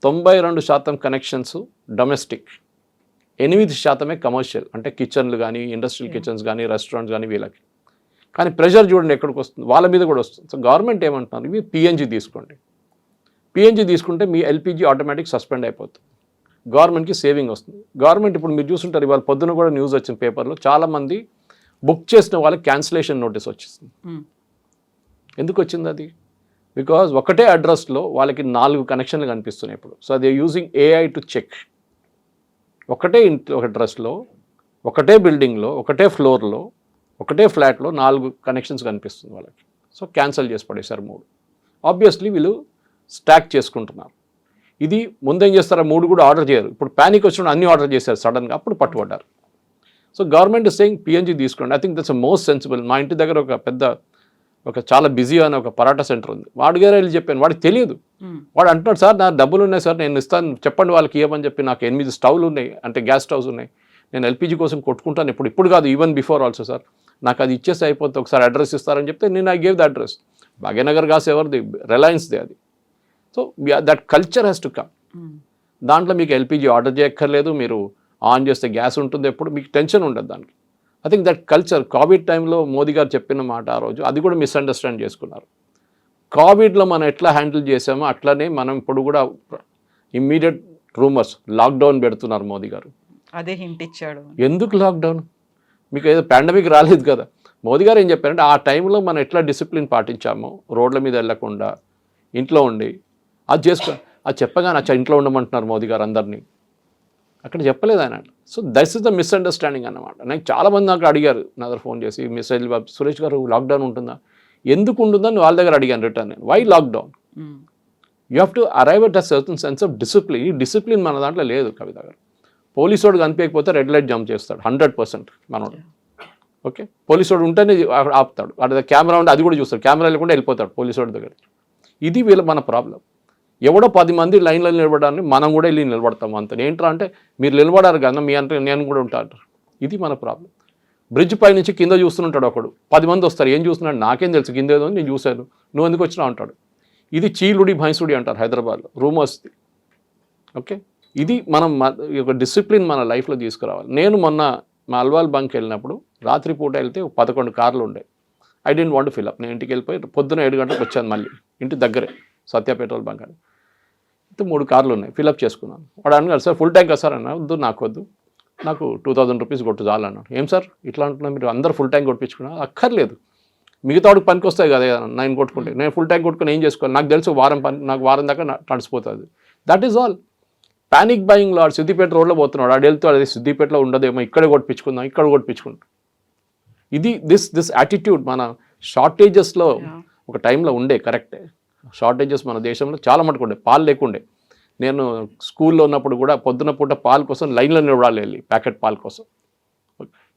Speaker 3: 92% కనెక్షన్స్ డొమెస్టిక్, 8% కమర్షియల్, అంటే కిచెన్లు కానీ, ఇండస్ట్రియల్ కిచెన్స్ కానీ, రెస్టారెంట్స్ కానీ వీళ్ళకి. కానీ ప్రెషర్ చూడండి ఎక్కడికి వస్తుంది, వాళ్ళ మీద కూడా వస్తుంది. సో గవర్నమెంట్ ఏమంటున్నారు, మీరు పిఎన్జి తీసుకోండి. పిఎన్జి తీసుకుంటే మీ ఎల్పిజి ఆటోమేటిక్ సస్పెండ్ అయిపోతుంది, గవర్నమెంట్కి సేవింగ్ వస్తుంది. గవర్నమెంట్ ఇప్పుడు మీరు చూస్తుంటారు, ఇవాళ పొద్దున కూడా న్యూస్ వచ్చిన పేపర్లో, చాలామంది బుక్ చేసిన వాళ్ళకి క్యాన్సిలేషన్ నోటీస్ వచ్చేసింది. ఎందుకు వచ్చింది అది? బికాజ్ ఒకటే అడ్రస్లో వాళ్ళకి 4 కనెక్షన్లు కనిపిస్తున్నాయి ఇప్పుడు. So they using AI to check. ఒకటే ఇంట్లో, ఒక అడ్రస్లో, ఒకటే బిల్డింగ్లో, ఒకటే ఫ్లోర్లో, ఒకటే ఫ్లాట్లో 4 కనెక్షన్స్ కనిపిస్తుంది వాళ్ళకి. సో క్యాన్సిల్ చేసి పడేశారు 3. ఆబ్వియస్లీ వీళ్ళు స్టాక్ చేసుకుంటున్నారు. ఇది ముందేం చేస్తారా, 3 కూడా ఆర్డర్ చేయరు. ఇప్పుడు ప్యానిక్ వచ్చినప్పుడు అన్నీ ఆర్డర్ చేశారు సడన్గా, అప్పుడు పట్టుబడ్డారు. So government is saying PNG తీసుకోండి. I think that's most sensible. మా ఇంటి దగ్గర ఒక చాలా బిజీ అనే ఒక పరాటా సెంటర్ ఉంది. వాడి గారు వెళ్ళి చెప్పాను, వాడికి తెలియదు. వాడు అంటున్నాడు, సార్ నా డబ్బులు ఉన్నాయి సార్, నేను ఇస్తాను, చెప్పండి వాళ్ళకి ఇవ్వమని చెప్పి, నాకు 8 స్టవ్లు ఉన్నాయి, అంటే గ్యాస్ స్టవ్స్ ఉన్నాయి, నేను ఎల్పిజి కోసం కొట్టుకుంటాను, ఇప్పుడు కాదు, ఈవెన్ బిఫోర్ ఆల్సో సార్, నాకు అది ఇచ్చేసి అయిపోతుంది, ఒకసారి అడ్రస్ ఇస్తారని చెప్తే నేను I gave the address. Bhagyanagar gas ఎవరిది? రిలయన్స్ది అది. So that culture has to come. దాంట్లో మీకు ఎల్పిజి ఆర్డర్ చేయక్కర్లేదు, మీరు ఆన్ చేస్తే గ్యాస్ ఉంటుంది, ఎప్పుడు మీకు టెన్షన్ ఉండదు దానికి. I think that culture Covid టైంలో మోదీ గారు చెప్పిన మాట ఆ రోజు, అది కూడా మిస్అండర్స్టాండ్ చేసుకున్నారు. కోవిడ్లో మనం ఎట్లా హ్యాండిల్ చేసామో అట్లనే మనం ఇప్పుడు కూడా ఇమ్మీడియట్ రూమర్స్ లాక్డౌన్ పెడుతున్నారు మోదీ గారు.
Speaker 2: అదే హింట్ ఇచ్చాడు. ఎందుకు
Speaker 3: లాక్డౌన్? మీకు ఏదో పాండమిక్ రాలేదు కదా. మోదీ గారు ఏం చెప్పారంటే ఆ టైంలో మనం ఎట్లా డిసిప్లిన్ పాటించామో, రోడ్ల మీద వెళ్ళకుండా ఇంట్లో ఉండి అది అది చెప్పగానే ఇంట్లో ఉండమంటున్నారు మోదీ గారు అందరినీ, అక్కడ చెప్పలేదు ఆయన. So that's is the misunderstanding అన్నమాట. నాకు చాలామంది నాకు అడిగారు, నా దగ్గర ఫోన్ చేసి, మెసేజ్, సురేష్ గారు లాక్డౌన్ ఉంటుందా, ఎందుకు ఉంటుందని వాళ్ళ దగ్గర అడిగాను రిటర్న్ నేను. Why lockdown? You have to arrive at a certain sense of discipline. ఈ డిసిప్లిన్ మన దాంట్లో లేదు కవిత గారు. పోలీసు వాడు కనిపించకపోతే రెడ్ లైట్ జంప్ చేస్తాడు 100% మనోడు. ఓకే, పోలీసు వాడు ఉంటేనే ఆపుతాడు, అక్కడ కెమెరా ఉంటే అది కూడా చూస్తాడు, కెమెరా లేకుండా వెళ్ళిపోతాడు పోలీసు వాడి దగ్గర. ఇది మన ప్రాబ్లం. ఎవడో 10 మంది లైన్లో నిలబడాలని మనం కూడా వెళ్ళి నిలబడతాం అంత. ఏంట్రా అంటే మీరు నిలబడారు కదా, మీ అంటే నేను కూడా ఉంటాను. ఇది మన ప్రాబ్లం. బ్రిడ్జ్ పై నుంచి కింద చూస్తుంటాడు ఒకడు, 10 మంది వస్తారు, ఏం చూస్తున్నాడు నాకేం తెలుసు, కింద ఏదో నేను చూశాను, నువ్వు ఎందుకు వచ్చినా అంటాడు. ఇది చీలుడి భైంసుడి అంటారు హైదరాబాద్లో, రూమర్స్ది. ఓకే, ఇది మనం ఒక డిసిప్లిన్ మన లైఫ్లో తీసుకురావాలి. నేను మొన్న మా అల్వాల్ బంక్ వెళ్ళినప్పుడు రాత్రిపూట వెళ్తే 11 కార్లు ఉండే. I didn't want fill up. నేను ఇంటికి వెళ్ళిపోయి పొద్దున 7 గంటలకు వచ్చాను, మళ్ళీ ఇంటి దగ్గరే సత్య పెట్రోల్ బంక్ అని. 3 కార్లు ఉన్నాయి, ఫిల్అప్ చేసుకున్నాను. వాడు అన్నాడు, సార్ ఫుల్ ట్యాంక్ సార్ అన్నా. వద్దు, నాకు వద్దు, నాకు 2000 రూపీస్ కొట్టు చాలు అన్నాడు. ఏం సార్ ఇట్లా అంటున్నా, మీరు అందరు ఫుల్ ట్యాంక్ కొట్టించుకున్నా? అక్కర్లేదు, మిగతా వాడికి పనికి వస్తాయి కదా నేను కొట్టుకుంటే. నేను ఫుల్ ట్యాంక్ కొట్టుకుని ఏం చేసుకోవాలి, నాకు తెలుసు నాకు వారం దాకా నడిచిపోతుంది. That is all. Panic buying లాడ్ సిద్దిపేట రోడ్లో పోతున్నాడు, ఆడు వెళ్తూ అదే సిద్దిపేటలో ఉండదేమో, ఇక్కడే కొట్టించుకుందాం, ఇక్కడ కొట్టించుకుంటాం. ఇది దిస్ యాటిట్యూడ్ మన షార్టేజెస్లో ఒక టైంలో ఉండే. కరెక్టే, షార్టేజెస్ మన దేశంలో చాలా మటుకు ఉండే, పాలు లేకుండే. నేను స్కూల్లో ఉన్నప్పుడు కూడా పొద్దున పూట పాలు కోసం లైన్లో నిలబడాలి, వెళ్ళి ప్యాకెట్ పాలు కోసం.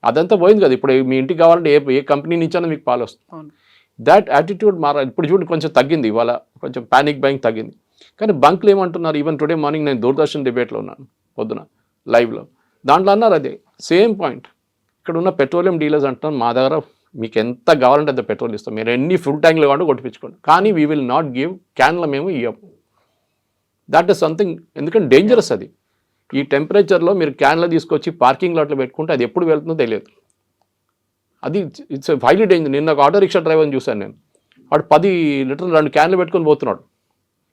Speaker 3: అదంతా పోయింది కదా. ఇప్పుడు మీ ఇంటికి కావాలంటే ఏ కంపెనీ నుంచైనా మీకు పాలు వస్తుంది. దాట్ యాటిట్యూడ్ మారాలి. ఇప్పుడు చూడండి కొంచెం తగ్గింది, ఇవాళ కొంచెం పానిక్ బయింగ్ తగ్గింది. కానీ బంక్లు ఏమంటున్నారు, ఈవెన్ టుడే మార్నింగ్ నేను దూరదర్శన్ డిబేట్లో ఉన్నాను పొద్దున లైవ్లో, దాంట్లో అన్నారు అదే సేమ్ పాయింట్. ఇక్కడ ఉన్న పెట్రోలియం డీలర్స్ అంటున్నారు, మా దగ్గర మీకు ఎంత కావాలంటే అంత పెట్రోల్ ఇస్తాం, మీరు ఎన్ని ఫుల్ ట్యాంక్లు కావాలంటే కొట్టించుకోండి, కానీ వీ విల్ నాట్ గివ్ క్యాన్లో మేము ఇవ్వము. దట్ ఈస్ సంథింగ్, ఎందుకంటే డేంజరస్ అది. ఈ టెంపరేచర్లో మీరు క్యాన్లో తీసుకొచ్చి పార్కింగ్ లాట్లో పెట్టుకుంటే అది ఎప్పుడు వెళ్తుందో తెలియదు. అది ఇట్స్ హైలీ డేంజర్. నిన్న ఒక ఆటో రిక్షా డ్రైవర్ని చూశాను నేను, వాడు 10 లీటర్లు 2 క్యాన్లు పెట్టుకొని పోతున్నాడు.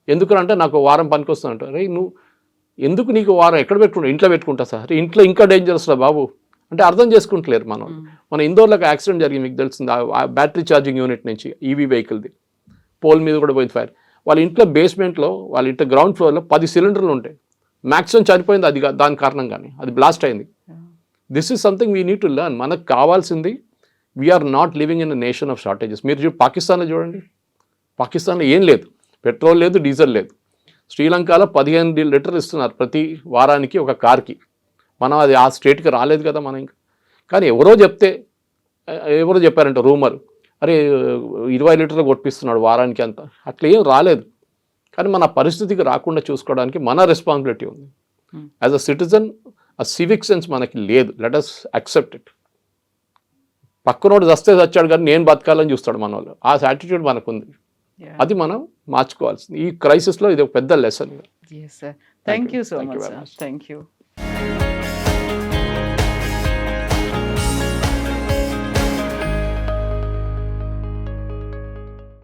Speaker 3: ఎందుకంటే నాకు వారం పనికి వస్తుందంట. రే నువ్వు ఎందుకు, నీకు వారం ఎక్కడ పెట్టుకుంటా, ఇంట్లో పెట్టుకుంటా సార్. ఇంట్లో ఇంకా డేంజరస్ రా బాబు అంటే అర్థం చేసుకుంటలేరు మనం. మన ఇందోర్లోకి యాక్సిడెంట్ జరిగింది, మీకు తెలిసింది, ఆ బ్యాటరీ ఛార్జింగ్ యూనిట్ నుంచి ఈవీ వెహికల్ది, పోల్ మీద కూడా పోయింది ఫైర్. వాళ్ళ ఇంట్లో బేస్మెంట్లో, వాళ్ళ ఇంట్లో గ్రౌండ్ ఫ్లోర్లో 10 సిలిండర్లు ఉంటాయి. మ్యాక్సిమం చనిపోయింది అది దాని కారణంగానే, అది బ్లాస్ట్ అయింది. This is something we need to learn. మనకు కావాల్సింది, we're not living in a nation of shortages. మీరు పాకిస్తాన్లో చూడండి, పాకిస్తాన్లో ఏం లేదు, పెట్రోల్ లేదు, డీజిల్ లేదు. శ్రీలంకలో 15 లీటర్లు ఇస్తున్నారు ప్రతి వారానికి ఒక కార్కి. మనం అది ఆ స్టేట్కి రాలేదు కదా మనం ఇంకా. కానీ ఎవరో చెప్పారంట రూమర్, అరే 20 లీటర్లు కొట్టిస్తున్నాడు వారానికి అంత, అట్లా ఏం రాలేదు. కానీ మన పరిస్థితికి రాకుండా చూసుకోవడానికి మన రెస్పాన్సిబిలిటీ ఉంది. యాజ్ అ సిటిజన్ ఆ సివిక్ సెన్స్ మనకి లేదు. Let us accept it. పక్కనోడు చచ్చాడు కానీ నేను బతకాలని చూస్తాడు మన వాళ్ళు. ఆ యాటిట్యూడ్ మనకు ఉంది, అది మనం మార్చుకోవాల్సింది. ఈ క్రైసిస్లో ఇది ఒక పెద్ద lesson.
Speaker 2: Thank you so much. Thank you.